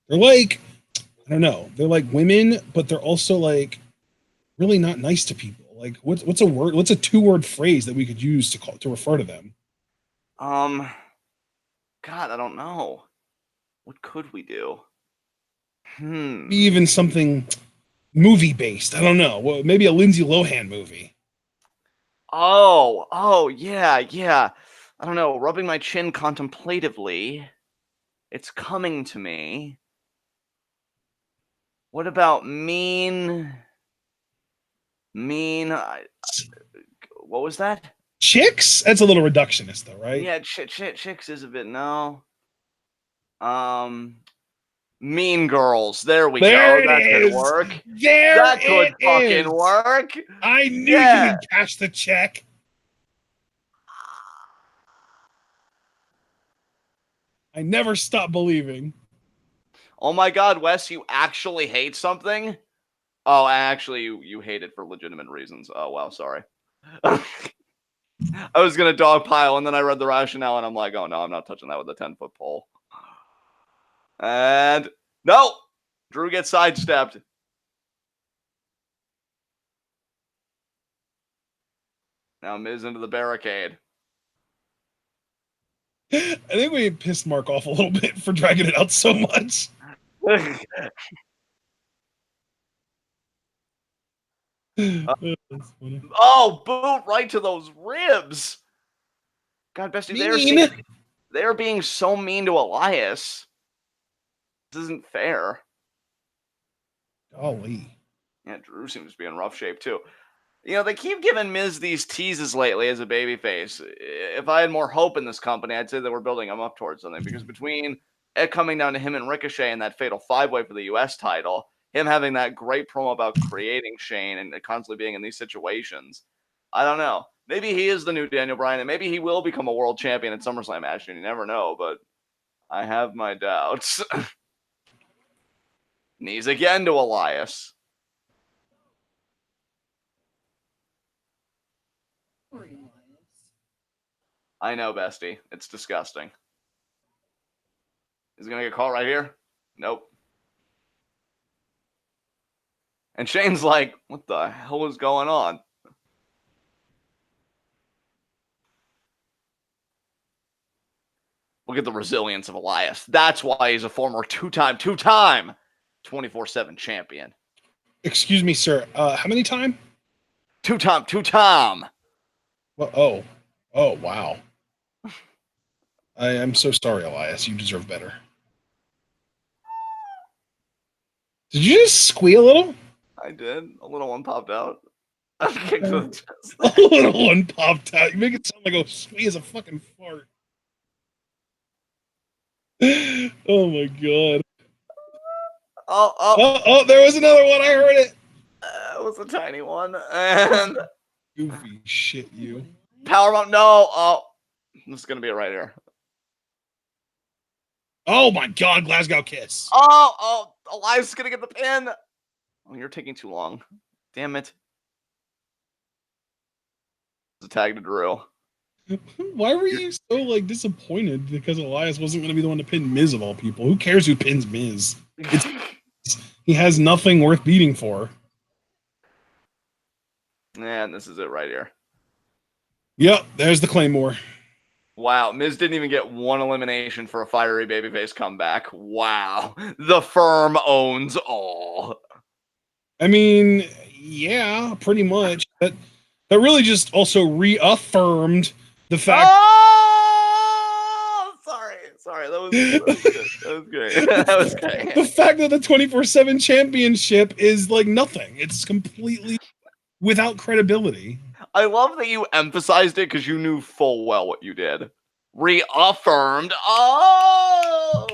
They're like, I don't know. They're like women, but they're also like really not nice to people. Like, what's a word? What's a 2-word phrase that we could use to refer to them? God, I don't know. What could we do? Even something movie based. I don't know. Well, maybe a Lindsay Lohan movie. Oh, yeah. I don't know. Rubbing my chin contemplatively. It's coming to me. What about mean? What was that? Chicks? That's a little reductionist, though, right? Yeah, chicks is a bit no. Mean Girls. There we go. That could work. That could fucking work. I knew you would cash the check. I never stop believing. Oh my God, Wes, you actually hate something? Oh, actually, you hate it for legitimate reasons. Oh, wow, sorry. I was going to dogpile, and then I read the rationale, and I'm like, oh, no, I'm not touching that with a 10-foot pole. And no! Drew gets sidestepped. Now Miz into the barricade. I think we pissed Mark off a little bit for dragging it out so much. Oh, boot right to those ribs. God, Bestie, they're being so mean to Elias. This isn't fair. Golly. Yeah, Drew seems to be in rough shape, too. You know, they keep giving Miz these teases lately as a babyface. If I had more hope in this company, I'd say that we're building him up towards something. Because between it coming down to him and Ricochet and that fatal 5-way for the U.S. title, him having that great promo about creating Shane and constantly being in these situations, I don't know. Maybe he is the new Daniel Bryan, and maybe he will become a world champion at SummerSlam, actually. You never know, but I have my doubts. Knees again to Elias. I know, Bestie. It's disgusting. Is he going to get caught right here? Nope. And Shane's like, what the hell is going on? Look at the resilience of Elias. That's why he's a former two-time 24/7 champion. Excuse me, sir. How many time? Two-time. Well, oh, wow. I am so sorry, Elias. You deserve better. Did you just squeal a little? I did. A little one popped out. I'm kicked to the chest. A little one popped out. You make it sound like a squeal is a fucking fart. Oh my god. Oh, there was another one. I heard it. It was a tiny one. And goofy shit, you. Powerbomb. No. Oh, this is going to be it right here. Oh my god, Glasgow Kiss. Oh, Elias is going to get the pin. Oh, you're taking too long. Damn it. a tag to Drew. Why were you so like disappointed because Elias wasn't going to be the one to pin Miz of all people? Who cares who pins Miz? He has nothing worth beating for. And this is it right here. Yep, there's the Claymore. Wow, Miz didn't even get one elimination for a fiery babyface comeback. Wow, the firm owns all. I mean, yeah, pretty much. That really just also reaffirmed the fact. Oh, sorry, that was good. That was great. That was great. The fact that the 24/7 championship is like nothing. It's completely without credibility. I love that you emphasized it because you knew full well what you did. Reaffirmed. Oh,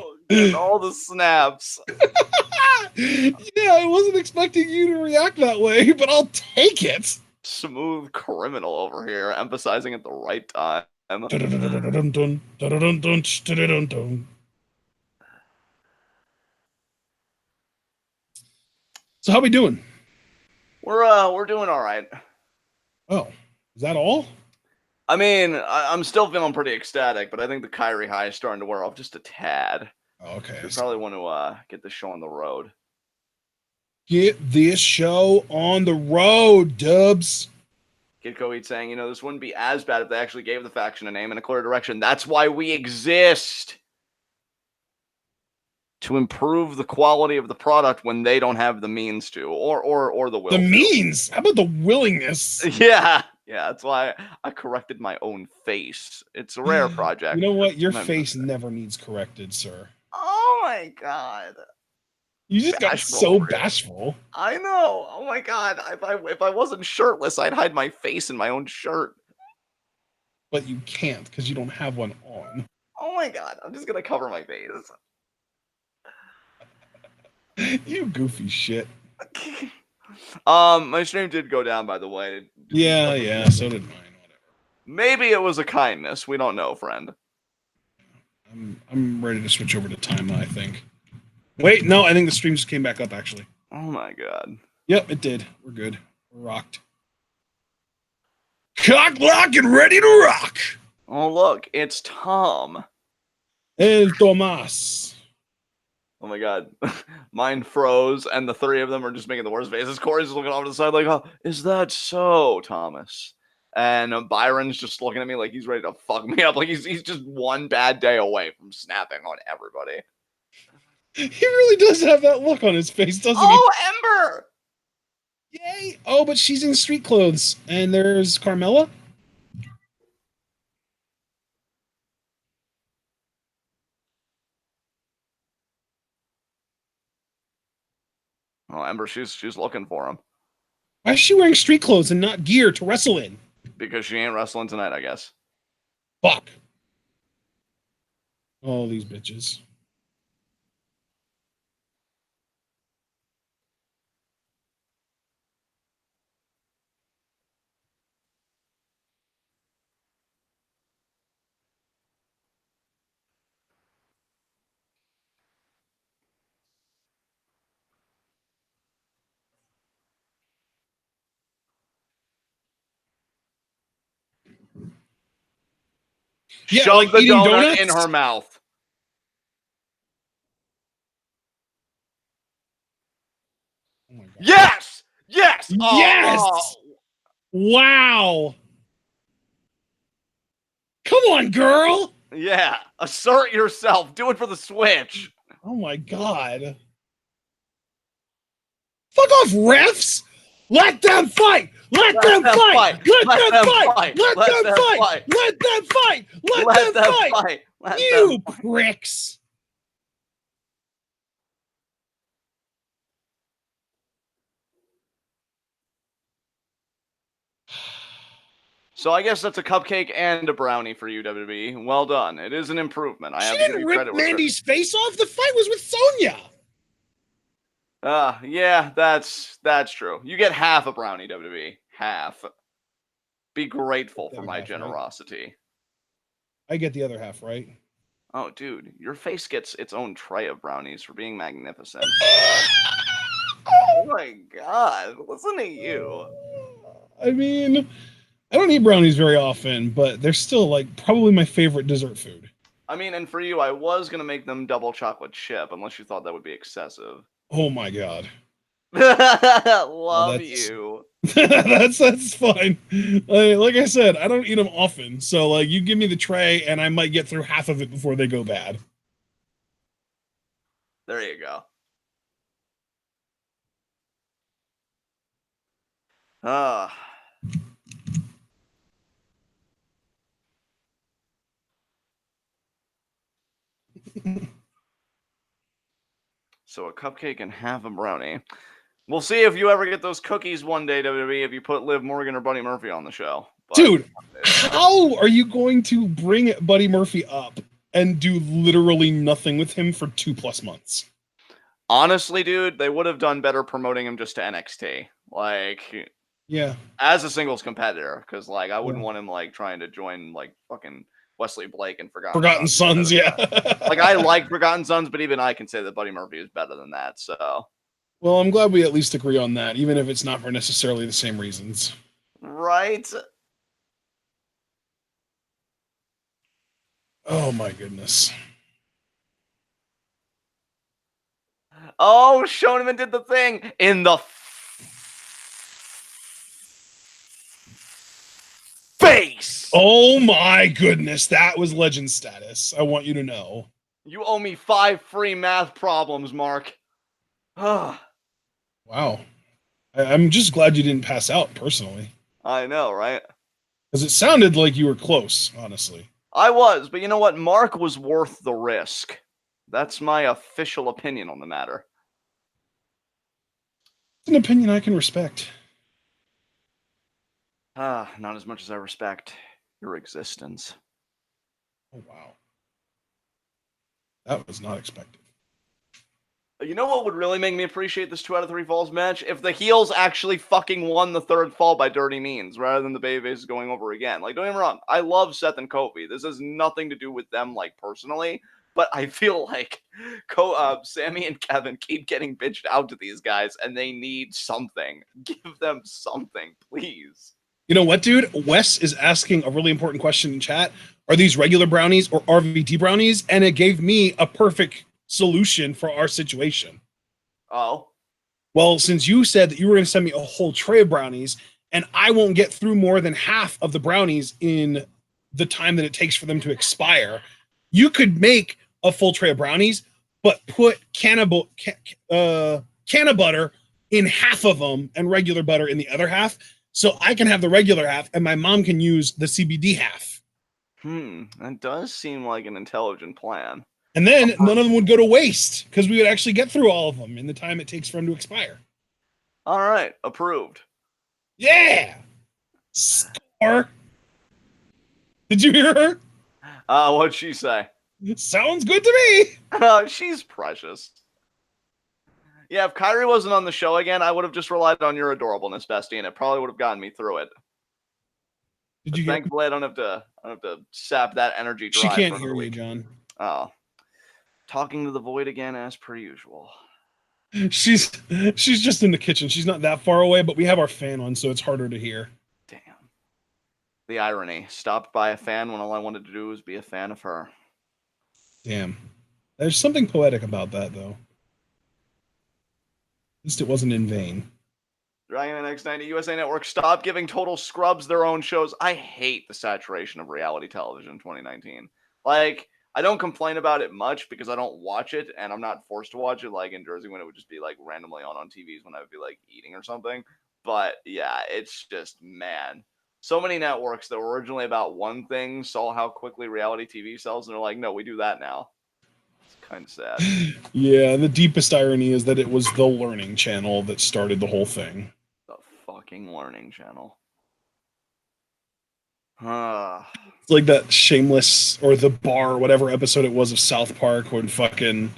all the snaps. Yeah, I wasn't expecting you to react that way, but I'll take it. Smooth criminal over here, emphasizing at the right time. So how we doing? We're doing all right. Oh, is that all? I mean, I'm still feeling pretty ecstatic, but I think the Kyrie high is starting to wear off just a tad. Oh, okay. We probably want to get this show on the road. Get this show on the road, Dubs. Kidko Eat saying, this wouldn't be as bad if they actually gave the faction a name and a clear direction. That's why we exist. To improve the quality of the product when they don't have the means to, or the will. The means? How about the willingness? Yeah, that's why I corrected my own face. It's a rare project. You know what? Your face never needs corrected, sir. Oh my god. You just got so bashful. I know. Oh my god. If I wasn't shirtless, I'd hide my face in my own shirt. But you can't because you don't have one on. Oh my god. I'm just gonna cover my face. You goofy shit. My stream did go down, by the way. Yeah, so did mine. Whatever. Maybe it was a kindness. We don't know, friend. I'm ready to switch over to timeline, I think. Wait, no, I think the stream just came back up, actually. Oh my god. Yep, it did. We're good. We're rocked. Cock, lock, and ready to rock! Oh, look, it's Tom. El Tomas. Oh my god. Mine froze, and the three of them are just making the worst faces. Corey's looking off to the side like, oh, is that so, Thomas? And Byron's just looking at me like he's ready to fuck me up. Like he's just one bad day away from snapping on everybody. He really does have that look on his face, doesn't he? Oh, Ember! Yay! Oh, but she's in street clothes. And there's Carmella. Oh, Ember, she's looking for him. Why is she wearing street clothes and not gear to wrestle in? Because she ain't wrestling tonight, I guess. Fuck. All these bitches. Yeah, shove like the eating donut donuts? in her mouth. Oh my God. Yes! Yes! Yes! Oh. Wow! Come on, girl! Yeah, assert yourself. Do it for the Switch. Oh my God. Fuck off, refs! Let them fight! Let them fight! Let them fight! Let them fight! Let them fight! Let them fight! You pricks! So I guess that's a cupcake and a brownie for you, WWE. Well done. It is an improvement. I have She to give didn't you rip credit. Mandy's face off. The fight was with Sonya. Yeah, that's true. You get half a brownie, WWE. Half. Be grateful for my generosity. Right? I get the other half, right? Oh, dude, your face gets its own tray of brownies for being magnificent. Oh my God, listen to you. I mean, I don't eat brownies very often, but they're still like probably my favorite dessert food. I mean, and for you, I was gonna make them double chocolate chip, unless you thought that would be excessive. Oh my god. Love That's you. that's fine. Like I said, I don't eat them often, so like you give me the tray, and I might get through half of it before they go bad. There you go. Ah. So a cupcake and half a brownie. We'll see if you ever get those cookies one day, WWE, if you put Liv Morgan or Buddy Murphy on the show. But Dude, how are you going to bring Buddy Murphy up and do literally nothing with him for 2+ months? honestly, dude, they would have done better promoting him just to NXT. Like, Yeah. as a singles competitor, because like I wouldn't Yeah. want him like trying to join like fucking Wesley Blake and Forgotten Sons, yeah. Like I like Forgotten Sons, but even I can say that Buddy Murphy is better than that. So, Well, I'm glad we at least agree on that, even if it's not for necessarily the same reasons. right? Oh my goodness. Oh, Shoneman did the thing in the face. Oh my goodness, that was legend status. I want you to know. You owe me 5 free math problems, Mark. Wow. I'm just glad you didn't pass out, personally. I know, right? Because it sounded like you were close, honestly. I was, but you know what? Mark was worth the risk. That's my official opinion on the matter. It's an opinion I can respect. Not as much as I respect your existence. Oh, wow. That was not expected. You know what would really make me appreciate this 2 out of 3 falls match? If the heels actually fucking won the 3rd fall by dirty means, rather than the babyfaces going over again. Like, don't get me wrong, I love Seth and Kofi. This has nothing to do with them, like, personally. But I feel like Sammy and Kevin keep getting bitched out to these guys, and they need something. Give them something, please. You know what, dude? Wes is asking a really important question in chat. Are these regular brownies or RVD brownies? And it gave me a perfect solution for our situation. Oh. Well, since you said that you were going to send me a whole tray of brownies, and I won't get through more than half of the brownies in the time that it takes for them to expire, you could make a full tray of brownies, but put can of butter in half of them and regular butter in the other half, so I can have the regular half and my mom can use the CBD half. That does seem like an intelligent plan. And then none of them would go to waste because we would actually get through all of them in the time it takes for them to expire. All right, approved. Yeah. Score. Did you hear her? What'd she say? Sounds good to me. She's precious. Yeah, if Kyrie wasn't on the show again, I would have just relied on your adorableness, bestie, and it probably would have gotten me through it. Did you hear? Thankfully, I don't have to sap that energy drive. She can't hear you, John. Oh. Talking to the void again as per usual. She's just in the kitchen. She's not that far away, but we have our fan on, so it's harder to hear. Damn. The irony. Stopped by a fan when all I wanted to do was be a fan of her. Damn. There's something poetic about that, though. At least it wasn't in vain. Dragon X90 USA Network, stop giving total scrubs their own shows. I hate the saturation of reality television in 2019. Like, I don't complain about it much because I don't watch it and I'm not forced to watch it like in Jersey when it would just be like randomly on TVs when I would be like eating or something. But yeah, it's just, man. So many networks that were originally about one thing saw how quickly reality TV sells and they're like, no, we do that now. It's kind of sad. Yeah, the deepest irony is that it was the Learning Channel that started the whole thing. The fucking Learning Channel. It's like that Shameless or The Bar, whatever episode it was of South Park when fucking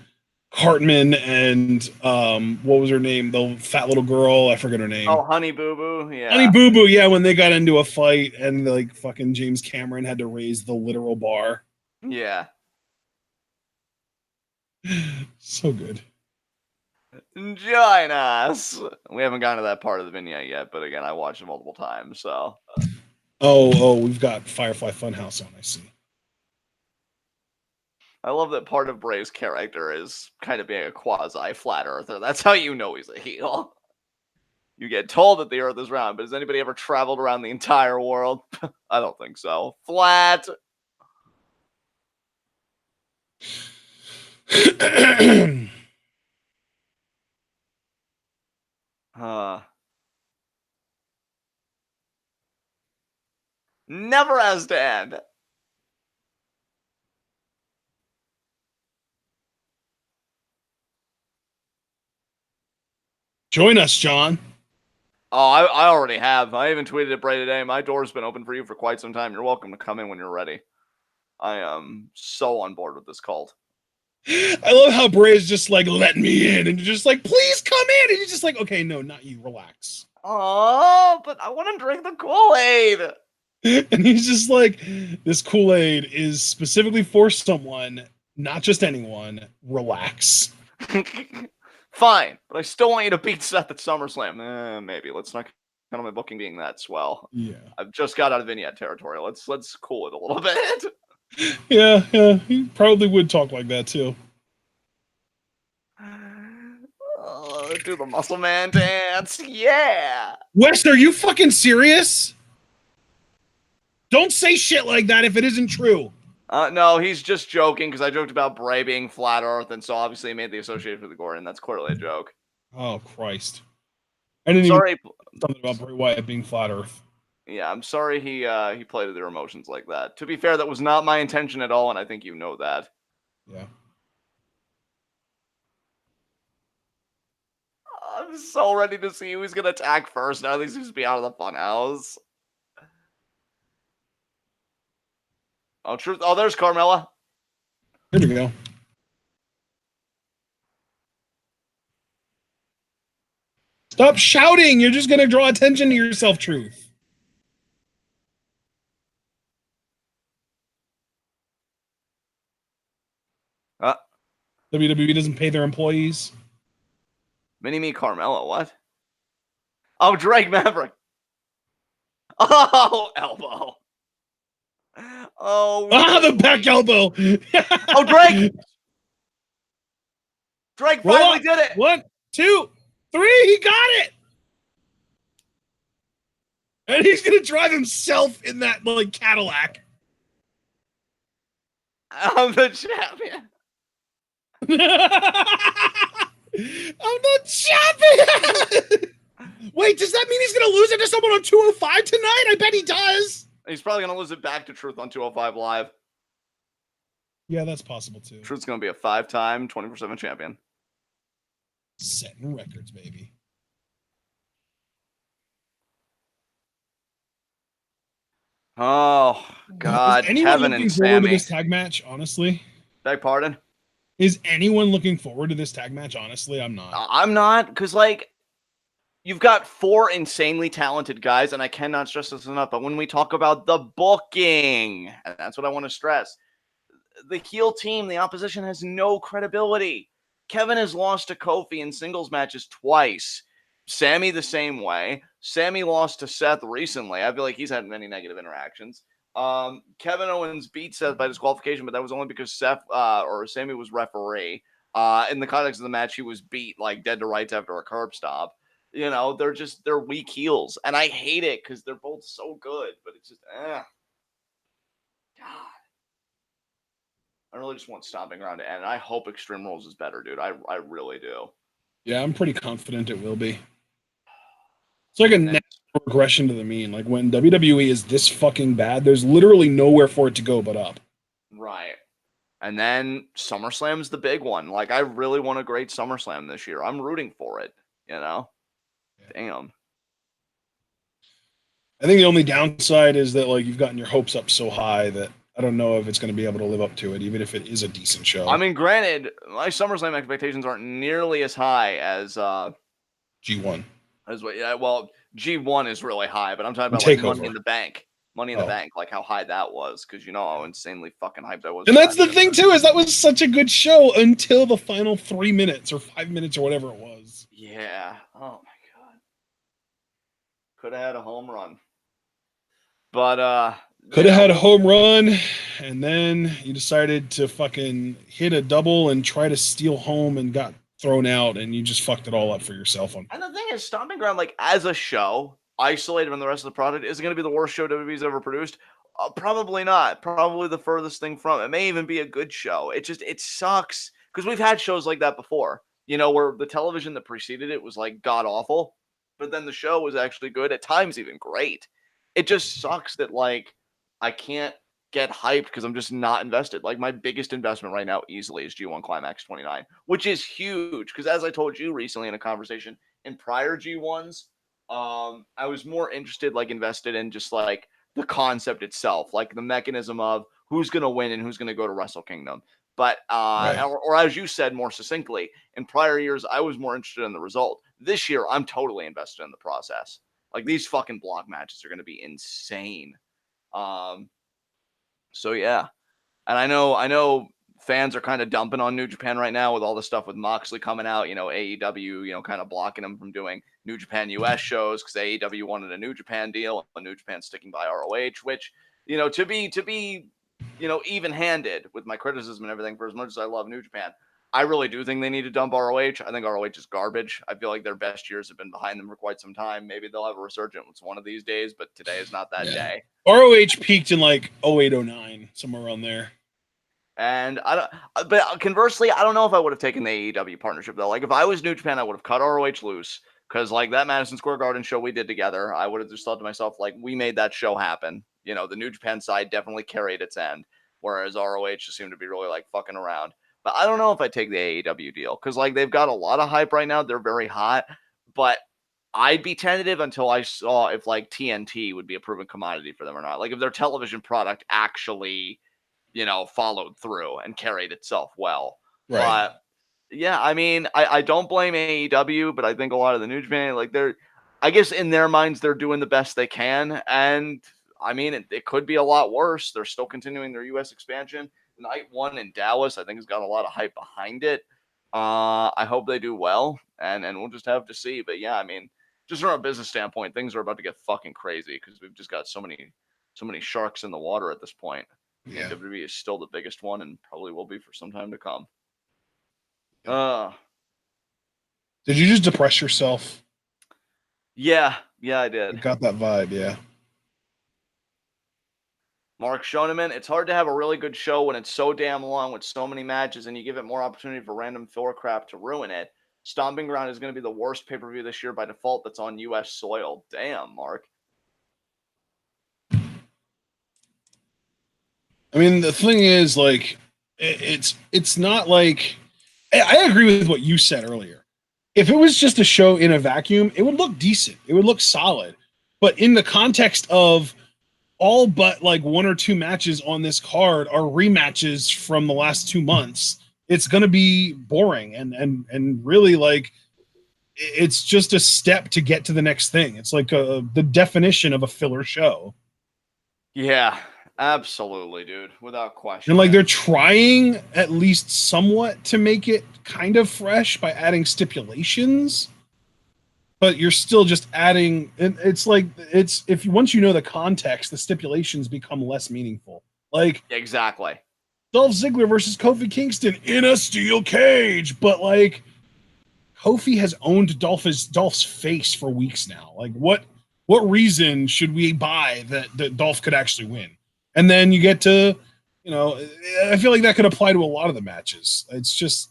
Cartman and what was her name? The fat little girl, I forget her name. Oh, Honey Boo Boo, yeah. Honey Boo Boo, yeah, when they got into a fight and like fucking James Cameron had to raise the literal bar. Yeah. So good. Join us. We haven't gotten to that part of the vignette yet, but again, I watched it multiple times, so. Oh, we've got Firefly Funhouse on, I see. I love that part of Bray's character is kind of being a quasi-flat earther. That's how you know he's a heel. You get told that the earth is round, but has anybody ever traveled around the entire world? I don't think so. Flat. Never has to end. Join us, John. Oh, I already have. I even tweeted at Bray today. My door's been open for you for quite some time. You're welcome to come in when you're ready. I am so on board with this cult. I love how Bray is just like, let me in. And you're just like, please come in. And he's just like, okay, no, not you. Relax. Oh, but I want to drink the Kool-Aid. And he's just like, this Kool-Aid is specifically for someone, not just anyone. Relax. Fine, but I still want you to beat Seth at SummerSlam. Maybe. Let's not count on my booking being that swell. Yeah. I've just got out of vignette territory. Let's cool it a little bit. Yeah. He probably would talk like that too. Do the muscle man dance. Yeah. Wes, are you fucking serious? Don't say shit like that if it isn't true. No, he's just joking because I joked about Bray being flat Earth, and so obviously he made the association with the Gordon. That's clearly a joke. Oh Christ! I didn't sorry. Even something about Bray Wyatt being flat Earth. Yeah, I'm sorry he played with their emotions like that. To be fair, that was not my intention at all, and I think you know that. Yeah. I'm so ready to see who's gonna attack first. Now these seems to be out of the funhouse. Oh, truth. Oh, there's Carmella. There we go. Stop shouting. You're just going to draw attention to yourself, Truth. WWE doesn't pay their employees. Mini-Me Carmella, what? Oh, Drake Maverick. Oh, elbow. Oh, the back elbow. Oh, Drake. Drake finally did it. 1, 2, 3. He got it. And he's going to drive himself in that like Cadillac. I'm the champion. I'm the champion. Wait, does that mean he's going to lose it to someone on 205 tonight? I bet he does. He's probably going to lose it back to Truth on 205 Live. Yeah, that's possible too. Truth's going to be a 5-time 24/7 champion. Setting records, baby. Oh, God. Is anyone Kevin looking and forward to Sammy. this tag match, honestly? Beg pardon? Is anyone looking forward to this tag match? Honestly, I'm not. I'm not, because, like, you've got 4 insanely talented guys, and I cannot stress this enough, but when we talk about the booking, and that's what I want to stress, the heel team, the opposition, has no credibility. Kevin has lost to Kofi in singles matches twice. Sammy the same way. Sammy lost to Seth recently. I feel like he's had many negative interactions. Kevin Owens beat Seth by disqualification, but that was only because Seth or Sammy was referee. In the context of the match, he was beat like dead to rights after a curb stop. You know, they're weak heels, and I hate it because they're both so good, but it's just God. I really just want Stomping Ground to end, and I hope Extreme Rules is better, dude. I really do. Yeah, I'm pretty confident it will be. It's like a natural regression to the mean. Like when WWE is this fucking bad, there's literally nowhere for it to go but up. Right. And then SummerSlam's the big one. Like, I really want a great SummerSlam this year. I'm rooting for it, you know? Yeah. Damn. I think the only downside is that, like, you've gotten your hopes up so high that I don't know if it's going to be able to live up to it, even if it is a decent show. I mean, granted, my SummerSlam expectations aren't nearly as high as G1. Well, G1 is really high, but I'm talking about like Money in the Bank. Money in the Bank, like how high that was, because you know how insanely fucking hyped I was. And that's the thing too, is that was such a good show until the final 3 minutes or 5 minutes or whatever it was. Yeah. Oh my God. Could have had a home run. But could have had a home run, and then you decided to fucking hit a double and try to steal home and got thrown out, and you just fucked it all up for yourself. And the thing is, Stomping Ground, like as a show, isolated from the rest of the product, is it going to be the worst show WWE's ever produced? Probably not. Probably the furthest thing from it. It may even be a good show. It sucks because we've had shows like that before. You know, where the television that preceded it was like god awful, but then the show was actually good, at times even great. It just sucks that like I can't get hyped because I'm just not invested. Like my biggest investment right now easily is G1 Climax 29, which is huge because as I told you recently in a conversation, in prior G1s, I was more interested, like invested in just like the concept itself, like the mechanism of who's going to win and who's going to go to Wrestle Kingdom. But, Right. or as you said more succinctly, in prior years, I was more interested in the result. This year, I'm totally invested in the process. Like these fucking block matches are going to be insane. So yeah, and I know fans are kind of dumping on New Japan right now with all the stuff with Moxley coming out. You know, AEW, you know, kind of blocking them from doing New Japan US shows because AEW wanted a New Japan deal, and New Japan sticking by ROH, which, you know, to be, you know, even-handed with my criticism and everything, for as much as I love New Japan, I really do think they need to dump ROH. I think ROH is garbage. I feel like their best years have been behind them for quite some time. Maybe they'll have a resurgence one of these days, but today is not that day. ROH peaked in like 08, 09, somewhere around there. And but conversely, I don't know if I would have taken the AEW partnership though. Like if I was New Japan, I would have cut ROH loose because like that Madison Square Garden show we did together, I would have just thought to myself, like, we made that show happen. You know, the New Japan side definitely carried its end, whereas ROH just seemed to be really like fucking around. But I don't know if I take the AEW deal because like they've got a lot of hype right now. They're very hot, but I'd be tentative until I saw if like TNT would be a proven commodity for them or not. Like if their television product actually, you know, followed through and carried itself well. Right. But yeah, I mean, I don't blame AEW, but I think a lot of the New Japan, like I guess in their minds, they're doing the best they can. And I mean, it could be a lot worse. They're still continuing their U.S. expansion. Night one in Dallas, I think, has got a lot of hype behind it. I hope they do well, and we'll just have to see. But yeah, I mean, just from a business standpoint, things are about to get fucking crazy because we've just got so many sharks in the water at this point. Yeah. WWE is still the biggest one and probably will be for some time to come. Did you just depress yourself? Yeah, I did. I got that vibe, yeah. Mark Schoeneman, it's hard to have a really good show when it's so damn long with so many matches and you give it more opportunity for random filler crap to ruin it. Stomping Ground is going to be the worst pay-per-view this year by default that's on U.S. soil. Damn, Mark. I mean, the thing is, like, it's not like I agree with what you said earlier. If it was just a show in a vacuum, it would look decent. It would look solid. But in the context of all but like one or two matches on this card are rematches from the last 2 months, it's going to be boring and really like it's just a step to get to the next thing. It's like the definition of a filler show. Yeah, absolutely, dude. Without question. And like they're trying at least somewhat to make it kind of fresh by adding stipulations, but you're still just adding. It's like if once you know the context, the stipulations become less meaningful. Like exactly. Dolph Ziggler versus Kofi Kingston in a steel cage, but like Kofi has owned Dolph's face for weeks now. Like what reason should we buy that Dolph could actually win? And then you get to, you know, I feel like that could apply to a lot of the matches. It's just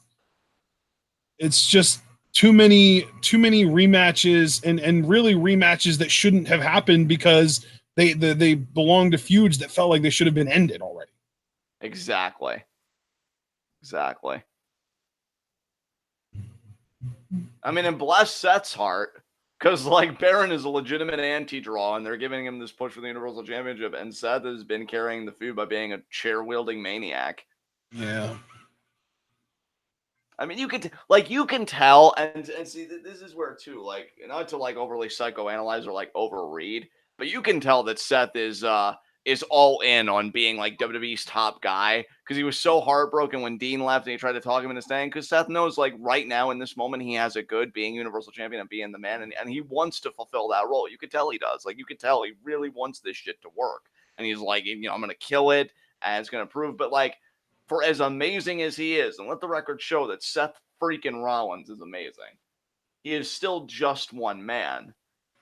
too many rematches and really rematches that shouldn't have happened because they belong to feuds that felt like they should have been ended already. Exactly. I mean, and bless Seth's heart, because like Baron is a legitimate anti-draw, and they're giving him this push for the Universal Championship, and Seth has been carrying the feud by being a chair-wielding maniac. Yeah. I mean, you can tell, and see, this is where too, like, not to like overly psychoanalyze or like overread, but you can tell that Seth is is all in on being like WWE's top guy, because he was so heartbroken when Dean left and he tried to talk him into staying, because Seth knows like right now in this moment he has it good being Universal Champion and being the man, and he wants to fulfill that role. You could tell he does. Like, you could tell he really wants this shit to work, and he's like, I'm gonna kill it and it's gonna prove. But like, for as amazing as he is, and let the record show that Seth freaking Rollins is amazing, he is still just one man.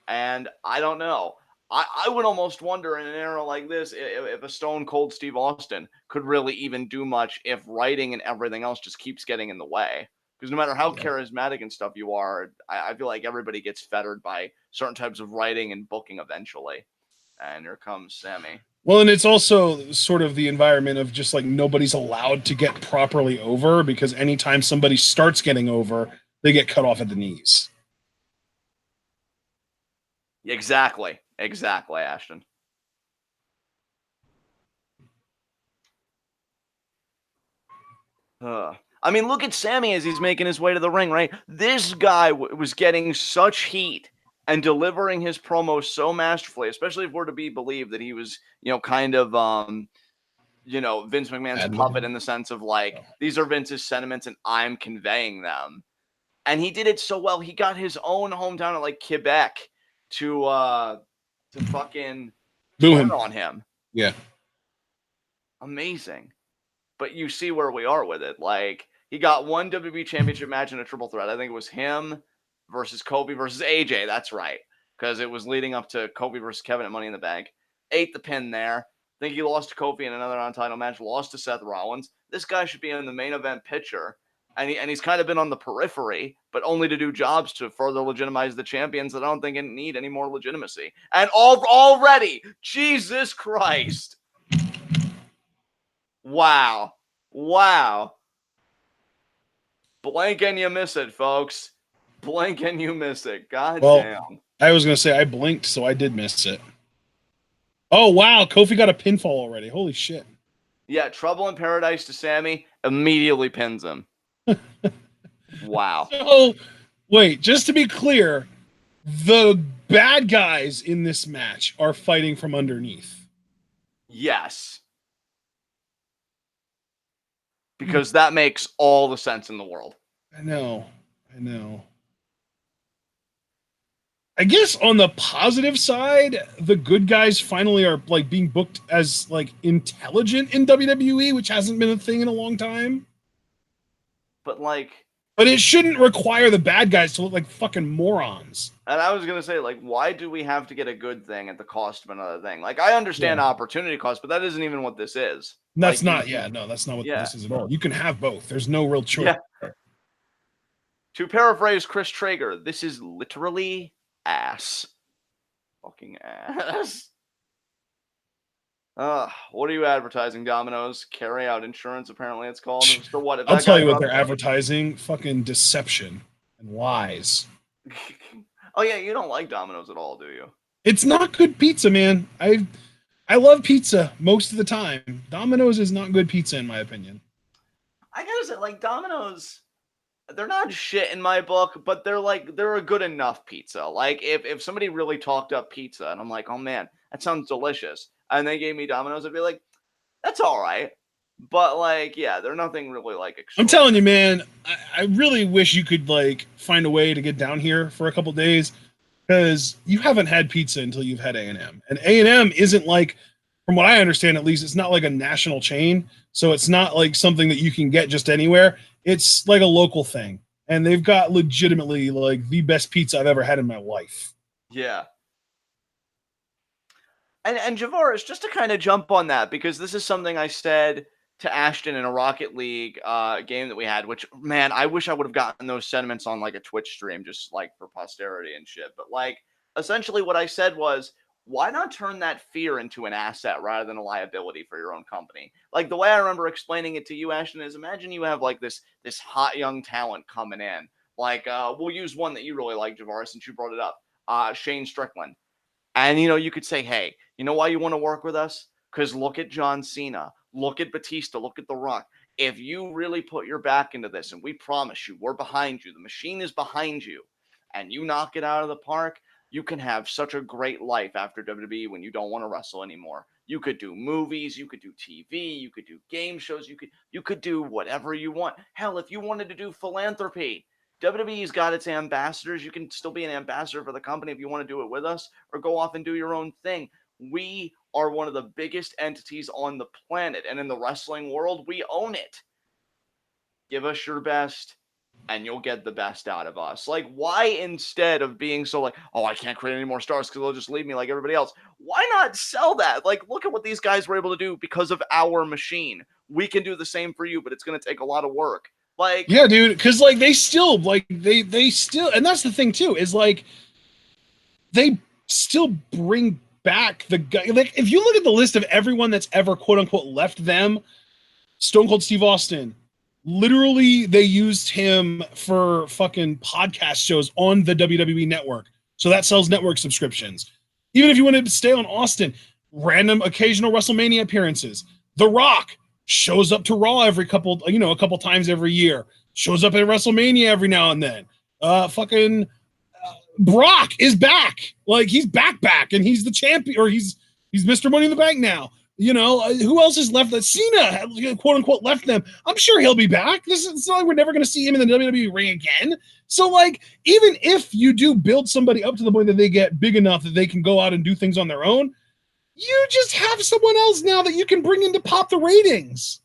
And I don't know. I would almost wonder in an era like this if a Stone Cold Steve Austin could really even do much if writing and everything else just keeps getting in the way. Because no matter how charismatic and stuff you are, I feel like everybody gets fettered by certain types of writing and booking eventually. And here comes Sammy. Well, and it's also sort of the environment of just like nobody's allowed to get properly over, because anytime somebody starts getting over, they get cut off at the knees. Exactly, Ashton. I mean, look at Sammy as he's making his way to the ring, right? This guy was getting such heat and delivering his promos so masterfully, especially if we're to be believed that he was, kind of, Vince McMahon's puppet, in the sense of like, these are Vince's sentiments and I'm conveying them. And he did it so well. He got his own hometown of like Quebec to fucking turn on him. Yeah. Amazing. But you see where we are with it. Like, he got one WWE Championship match in a triple threat. I think it was him versus Kobe versus AJ. That's right. Because it was leading up to Kobe versus Kevin at Money in the Bank. Ate the pin there. I think he lost to Kofi in another non-title match. Lost to Seth Rollins. This guy should be in the main event picture. And he's kind of been on the periphery, but only to do jobs to further legitimize the champions that I don't think need any more legitimacy. And already, Jesus Christ. Wow. Blink and you miss it, folks. Blink and you miss it. God damn. I was going to say I blinked, so I did miss it. Oh, wow. Kofi got a pinfall already. Holy shit. Yeah, Trouble in Paradise to Sammy. Immediately pins him. Wow. So, wait, just to be clear, the bad guys in this match are fighting from underneath. Yes. Because that makes all the sense in the world. I know. I guess on the positive side, the good guys finally are like being booked as like intelligent in WWE, which hasn't been a thing in a long time. But it shouldn't require the bad guys to look like fucking morons. And I was going to say, like, why do we have to get a good thing at the cost of another thing? Like, I understand opportunity cost, but that isn't even what this is. That's not what this is at all. You can have both. There's no real choice. Yeah. To paraphrase Chris Traeger, this is literally ass. Fucking ass. What are you advertising, Domino's? Carry out insurance, apparently it's called. So what? I'll tell you what they're advertising. Fucking deception and lies. Oh yeah, you don't like Domino's at all, do you? It's not good pizza, man. I love pizza most of the time. Domino's is not good pizza in my opinion. I gotta say, like, Domino's, they're not shit in my book, but they're a good enough pizza. Like, if somebody really talked up pizza and I'm like, oh man, that sounds delicious, and they gave me Domino's, I'd be like, that's all right. But like, yeah, they're nothing really like extraordinary. I'm telling you, man, I really wish you could like find a way to get down here for a couple days, because you haven't had pizza until you've had A&M. And A&M isn't like, from what I understand at least, it's not like a national chain. So it's not like something that you can get just anywhere. It's like a local thing. And they've got legitimately like the best pizza I've ever had in my life. Yeah. And Javaris, just to kind of jump on that, because this is something I said to Ashton in a Rocket League game that we had, which, man, I wish I would have gotten those sentiments on like a Twitch stream, just like for posterity and shit. But like, essentially what I said was, why not turn that fear into an asset rather than a liability for your own company? Like, the way I remember explaining it to you, Ashton, is imagine you have like this hot young talent coming in. Like, we'll use one that you really like, Javaris, since you brought it up, Shane Strickland. And, you could say, hey, you know why you want to work with us? Because look at John Cena. Look at Batista. Look at The Rock. If you really put your back into this, and we promise you, we're behind you, the machine is behind you, and you knock it out of the park, You can have such a great life after WWE when you don't want to wrestle anymore. You could do movies, you could do TV, you could do game shows, you could do whatever you want. Hell, if you wanted to do philanthropy, WWE's got its ambassadors. You can still be an ambassador for the company if you want to do it with us, or go off and do your own thing. We are one of the biggest entities on the planet, and in the wrestling world, we own it. Give us your best, and you'll get the best out of us. Like, why, instead of being so like, oh, I can't create any more stars because they'll just leave me like everybody else, why not sell that? Like, look at what these guys were able to do because of our machine. We can do the same for you, but it's going to take a lot of work. Like, yeah, dude, because like they still they still, and that's the thing too, is like they still bring back the guy. Like, if you look at the list of everyone that's ever quote unquote left them, Stone Cold Steve Austin, literally they used him for fucking podcast shows on the WWE network. So that sells network subscriptions. Even if you wanted to stay on Austin, random occasional WrestleMania appearances. The Rock shows up to Raw every couple, a couple times every year. Shows up at WrestleMania every now and then. Brock is back. Like, he's back, and he's the champion, or he's Mr. Money in the Bank now. Who else is left? That Cena, quote unquote, left them. I'm sure he'll be back. It's not like we're never going to see him in the WWE ring again. So, like, even if you do build somebody up to the point that they get big enough that they can go out and do things on their own, you just have someone else now that you can bring in to pop the ratings.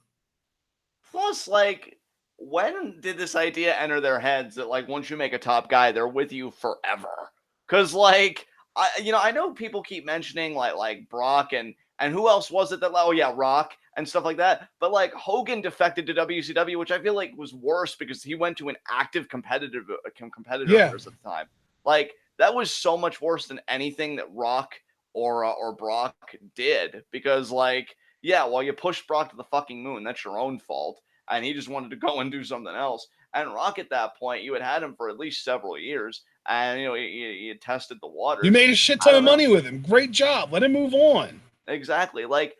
Plus, like, when did this idea enter their heads that, like, once you make a top guy, they're with you forever? Because, like, I know people keep mentioning like Brock and who else was it that, oh yeah, Rock and stuff like that. But like, Hogan defected to WCW, which I feel like was worse because he went to an active competitor of theirs at the time. Like, that was so much worse than anything that Rock or Brock did, because, like, yeah, well, you pushed Brock to the fucking moon. That's your own fault. And he just wanted to go and do something else. And Rock, at that point, you had him for at least several years. And, you tested the waters. You made a shit ton of money with him. Great job. Let him move on. Exactly. Like,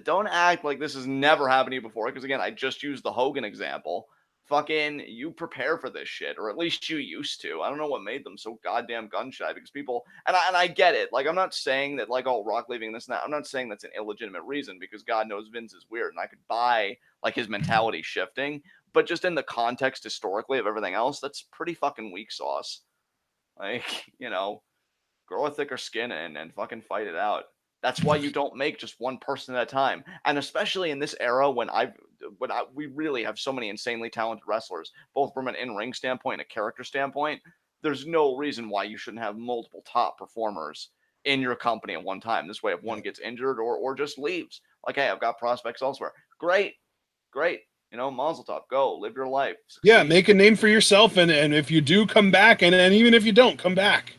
don't act like this has never happened to you before. Because, again, I just used the Hogan example. Fucking, you prepare for this shit, or at least you used to. I don't know what made them so goddamn gun shy, because people, and I get it. Like, I'm not saying that, like, oh, Rock leaving this and that. I'm not saying that's an illegitimate reason, because God knows Vince is weird, and I could buy, like, his mentality shifting. But just in the context historically of everything else, that's pretty fucking weak sauce. Like, grow a thicker skin and fucking fight it out. That's why you don't make just one person at a time. And especially in this era when we really have so many insanely talented wrestlers, both from an in-ring standpoint and a character standpoint, there's no reason why you shouldn't have multiple top performers in your company at one time. This way, if one gets injured or just leaves, like, hey, I've got prospects elsewhere. Great. Mazel tov, go live your life. Succeed. Yeah, make a name for yourself, and if you do, come back, and even if you don't, come back.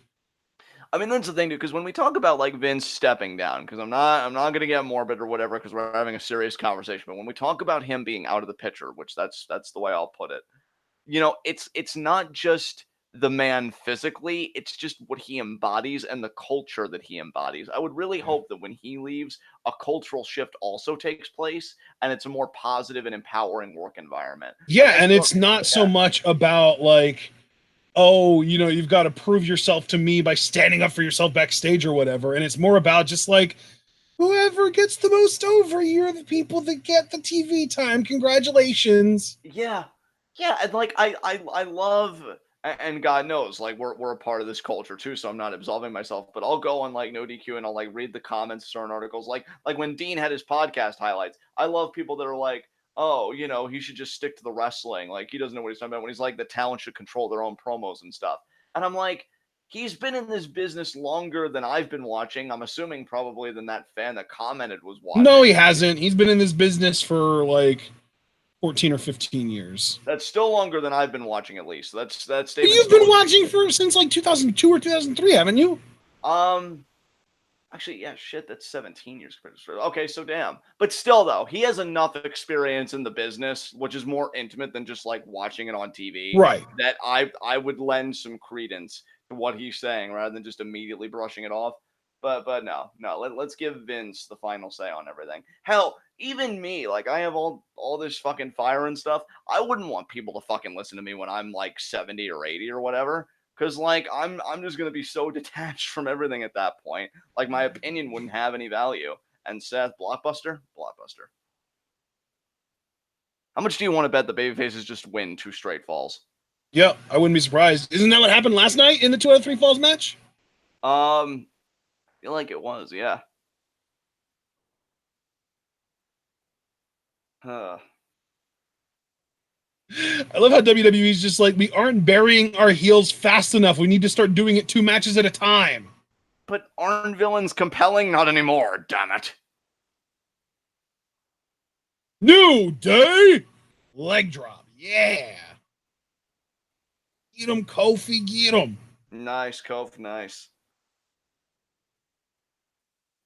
I mean, that's the thing, dude, because when we talk about, like, Vince stepping down, because I'm not going to get morbid or whatever, because we're having a serious conversation, but when we talk about him being out of the picture, which that's the way I'll put it, it's not just the man physically, it's just what he embodies and the culture that he embodies. I would really hope that when he leaves, a cultural shift also takes place, and it's a more positive and empowering work environment. Yeah, and it's not so much about, like, oh, you've got to prove yourself to me by standing up for yourself backstage or whatever. And it's more about just like, whoever gets the most over, you're the people that get the TV time. Congratulations. Yeah. And like, I love, and God knows, like, we're a part of this culture too, so I'm not absolving myself, but I'll go on, like, No DQ, and I'll, like, read the comments to certain articles. Like when Dean had his podcast highlights, I love people that are like, oh, he should just stick to the wrestling. Like, he doesn't know what he's talking about when he's like, the talent should control their own promos and stuff. And I'm like, he's been in this business longer than I've been watching. I'm assuming probably than that fan that commented was watching. No, he hasn't. He's been in this business for like 14 or 15 years. That's still longer than I've been watching, at least. That's You've been watching since like 2002 or 2003, haven't you? Actually, yeah, shit, that's 17 years. Okay, so damn. But still, though, he has enough experience in the business, which is more intimate than just, like, watching it on TV. Right. That I would lend some credence to what he's saying rather than just immediately brushing it off. But no. Let's give Vince the final say on everything. Hell, even me, like, I have all this fucking fire and stuff. I wouldn't want people to fucking listen to me when I'm, like, 70 or 80 or whatever. Because, like, I'm just going to be so detached from everything at that point. Like, my opinion wouldn't have any value. And Seth, blockbuster? Blockbuster. How much do you want to bet the babyfaces just win 2 straight falls? Yeah, I wouldn't be surprised. Isn't that what happened last night in the 2 out of 3 falls match? I feel like it was, yeah. I love how WWE's just like, we aren't burying our heels fast enough. We need to start doing it 2 matches at a time. But aren't villains compelling? Not anymore, damn it. New Day! Leg drop. Yeah. Get him, Kofi. Get him. Nice, Kofi. Nice.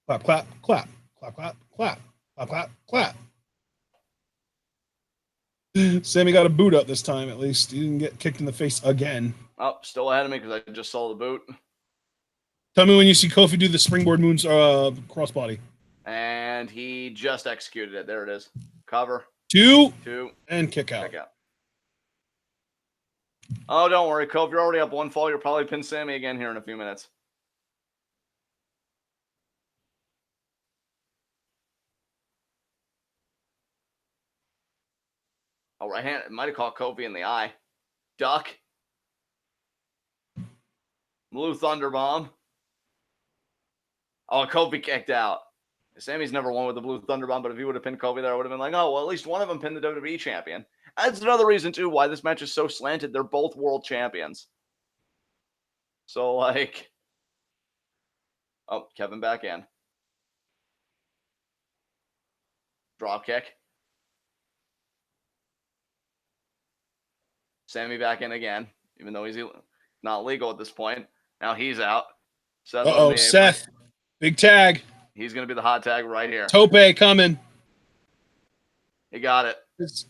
Clap, clap, clap. Clap, clap, clap. Clap, clap, clap. Sammy got a boot up this time, at least. He didn't get kicked in the face again. Oh, still ahead of me because I just saw the boot. Tell me when you see Kofi do the springboard moons crossbody. And he just executed it. There it is. Cover. 2. 2. And kick out. Kick out. Oh, don't worry, Kofi. You're already up 1 fall. You'll probably pin Sammy again here in a few minutes. Oh, right hand. It might have caught Kofi in the eye. Duck. Blue Thunder Bomb. Oh, Kofi kicked out. Sammy's never won with the Blue Thunder Bomb, but if he would have pinned Kofi there, I would have been like, oh, well, at least one of them pinned the WWE champion. That's another reason, too, why this match is so slanted. They're both world champions. So, like... Oh, Kevin back in. Drop kick. Sammy back in again, even though he's not legal at this point. Now he's out. Uh-oh, Seth. Big tag. He's going to be the hot tag right here. Tope coming. He got it. It's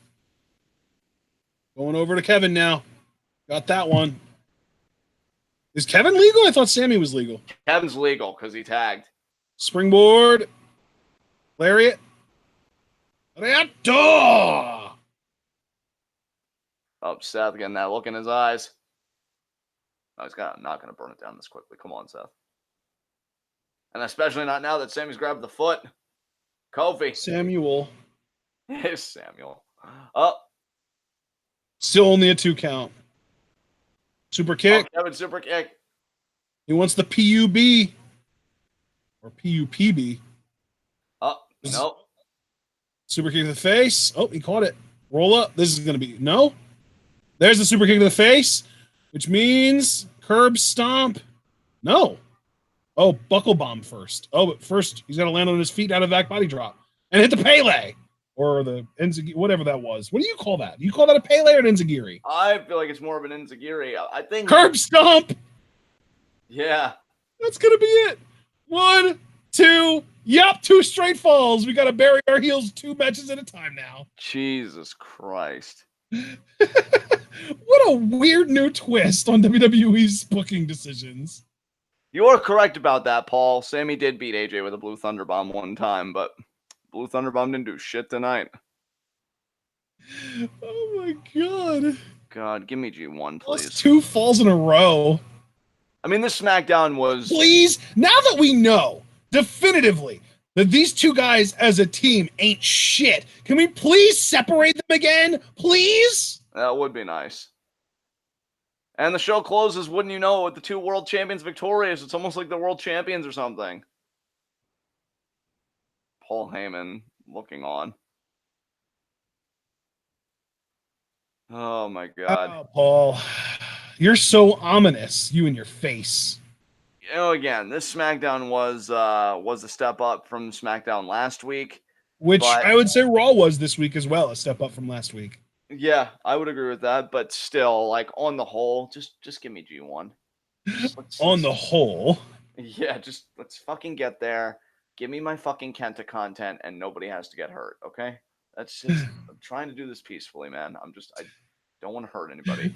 going over to Kevin now. Got that one. Is Kevin legal? I thought Sammy was legal. Kevin's legal because he tagged. Springboard. Lariat. Reato! Oh, Seth getting that look in his eyes. Oh, he's not going to burn it down this quickly. Come on, Seth. And especially not now that Sammy's grabbed the foot. Kofi. Samuel. It's Samuel. Oh. Still only a 2 count. Super kick. Oh, Kevin super kick. He wants the PUB. Or PUPB. Oh, no. Super kick to the face. Oh, he caught it. Roll up. This is going to be... No. There's the super kick to the face, which means curb stomp. No. Oh, buckle bomb first. Oh, but first he's got to land on his feet out of back body drop and hit the Pele or the Enzigiri, whatever that was. What do you call that? Do you call that a Pele or an Enzigiri? I feel like it's more of an Enzigiri. I think curb stomp. Yeah, that's gonna be it. 1, 2. Yup, 2 straight falls. We got to bury our heels 2 matches at a time now. Jesus Christ. What a weird new twist on WWE's booking decisions. You are correct about that, Paul. Sammy did beat AJ with a Blue Thunder Bomb one time, but Blue Thunder Bomb didn't do shit tonight. Oh my god. God, give me G1, please. That's 2 falls in a row. I mean, this SmackDown was... Please, now that we know definitively that these 2 guys as a team ain't shit, can we please separate them again? Please? That would be nice. And the show closes, wouldn't you know, with the 2 world champions victorious. It's almost like the world champions or something. Paul Heyman looking on. Oh, my God. Oh, Paul. You're so ominous, you and your face. You know, again, this SmackDown was a step up from SmackDown last week. Which I would say Raw was this week as well, a step up from last week. Yeah, I would agree with that, but still, like, on the whole, just give me G1. On the whole? Yeah, just let's fucking get there. Give me my fucking Kenta content, and nobody has to get hurt, okay? That's just, I'm trying to do this peacefully, man. I don't want to hurt anybody.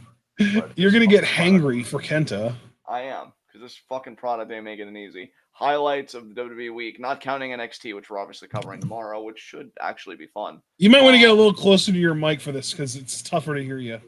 You're going to get hangry for Kenta. I am, because this fucking product ain't making it easy. Highlights of the WWE week, not counting NXT, which we're obviously covering tomorrow, which should actually be fun. You might want to get a little closer to your mic for this because it's tougher to hear you.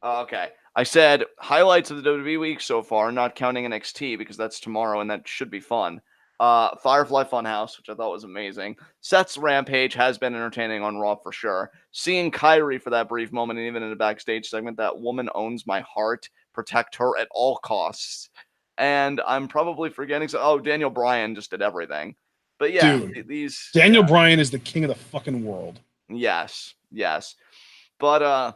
Okay. I said highlights of the WWE week so far, not counting NXT because that's tomorrow and that should be fun. Firefly Funhouse, which I thought was amazing. Seth's Rampage has been entertaining on Raw for sure. Seeing Kyrie for that brief moment, and even in the backstage segment, that woman owns my heart. Protect her at all costs. And I'm probably forgetting. Daniel Bryan just did everything. But yeah, dude, Daniel Bryan is the king of the fucking world. Yes. But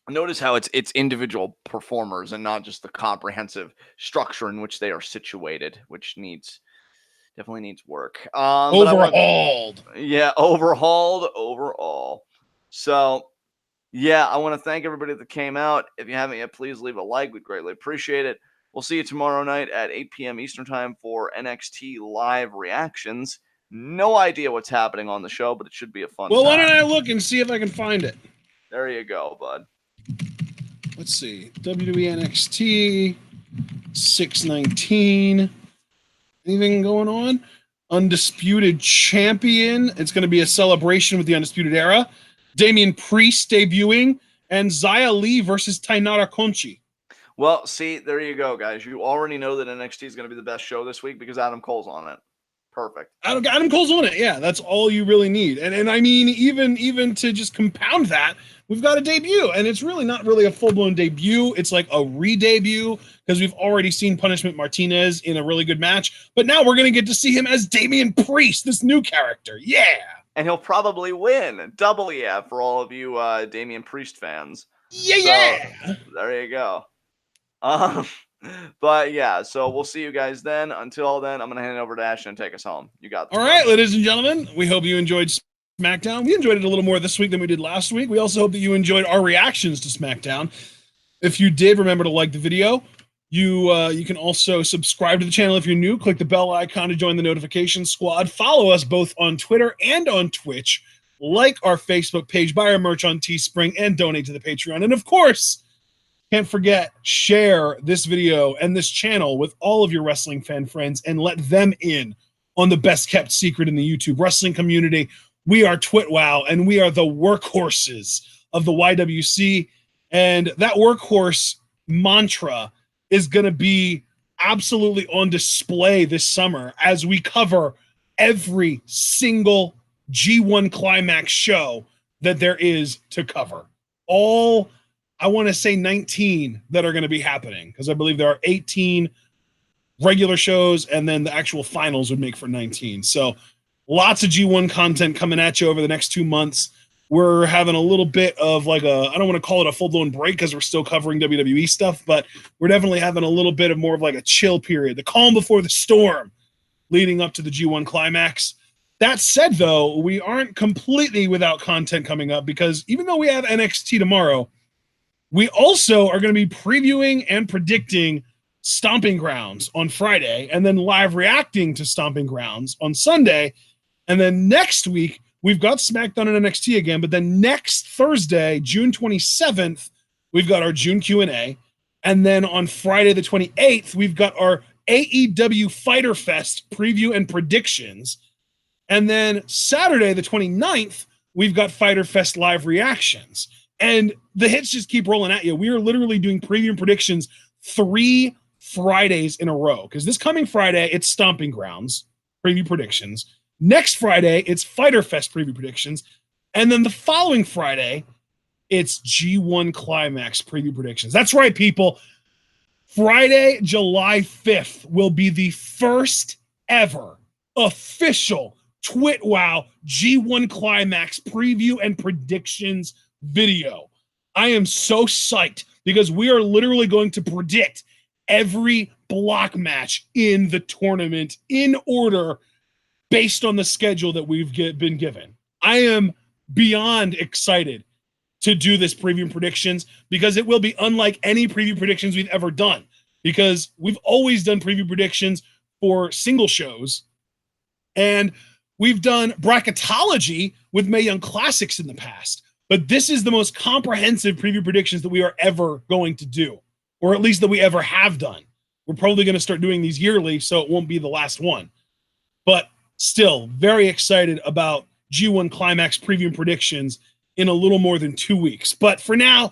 notice how it's individual performers and not just the comprehensive structure in which they are situated, which definitely needs work. Overhauled. Overhauled overall. So, yeah, I want to thank everybody that came out. If you haven't yet, please leave a like. We'd greatly appreciate it. We'll see you tomorrow night at 8 p.m. Eastern Time for NXT Live Reactions. No idea what's happening on the show, but it should be a fun time. Why don't I look and see if I can find it? There you go, bud. Let's see. WWE NXT 619. Anything going on? Undisputed Champion. It's going to be a celebration with the Undisputed Era. Damian Priest debuting. And Xia Li versus Tainara Conchi. Well, see, there you go, guys. You already know that NXT is going to be the best show this week because Adam Cole's on it. Perfect. Adam Cole's on it. Yeah, that's all you really need. And I mean, even to just compound that, we've got a debut, and it's really not really a full-blown debut. It's like a re-debut because we've already seen Punishment Martinez in a really good match, but now we're going to get to see him as Damian Priest, this new character. Yeah. And he'll probably win. Double yeah for all of you Damian Priest fans. Yeah. There you go. But yeah, so we'll see you guys then. Until then, I'm going to hand it over to Ashton and take us home. You got this. All right, ladies and gentlemen, we hope you enjoyed SmackDown. We enjoyed it a little more this week than we did last week. We also hope that you enjoyed our reactions to SmackDown. If you did, remember to like the video. You can also subscribe to the channel if you're new. Click the bell icon to join the notification squad. Follow us both on Twitter and on Twitch. Like our Facebook page, buy our merch on Teespring, and donate to the Patreon. And of course, can't forget, share this video and this channel with all of your wrestling fan friends and let them in on the best kept secret in the YouTube wrestling community. We are TwitWow, and we are the workhorses of the YWC. And that workhorse mantra is going to be absolutely on display this summer as we cover every single G1 Climax show that there is to cover. All, I want to say 19 that are going to be happening, because I believe there are 18 regular shows, and then the actual finals would make for 19. So lots of G1 content coming at you over the next 2 months. We're having a little bit of like I don't want to call it a full-blown break because we're still covering WWE stuff, but we're definitely having a little bit of more of like a chill period, the calm before the storm leading up to the G1 Climax. That said, though, we aren't completely without content coming up, because even though we have NXT tomorrow, we also are going to be previewing and predicting Stomping Grounds on Friday, and then live reacting to Stomping Grounds on Sunday. And then next week, we've got SmackDown and NXT again, but then next Thursday, June 27th, we've got our June Q&A. And then on Friday the 28th, we've got our AEW Fighter Fest preview and predictions. And then Saturday the 29th, we've got Fighter Fest live reactions. And the hits just keep rolling at you. We are literally doing preview and predictions 3 Fridays in a row, because this coming Friday, it's Stomping Grounds preview predictions. Next Friday, it's Fighter Fest preview predictions. And then the following Friday, it's G1 Climax preview predictions. That's right, people. Friday, July 5th will be the first ever official TwitWow G1 Climax preview and predictions video. I am so psyched, because we are literally going to predict every block match in the tournament in order based on the schedule that we've been given. I am beyond excited to do this preview and predictions, because it will be unlike any preview predictions we've ever done, because we've always done preview predictions for single shows, and we've done bracketology with Mae Young Classics in the past. But this is the most comprehensive preview predictions that we are ever going to do, or at least that we ever have done. We're probably going to start doing these yearly, so it won't be the last one. But still, very excited about G1 Climax preview and predictions in a little more than 2 weeks. But for now,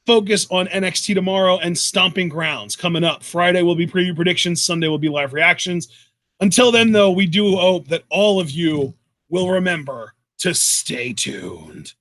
focus on NXT tomorrow and Stomping Grounds coming up. Friday will be preview predictions. Sunday will be live reactions. Until then, though, we do hope that all of you will remember to stay tuned.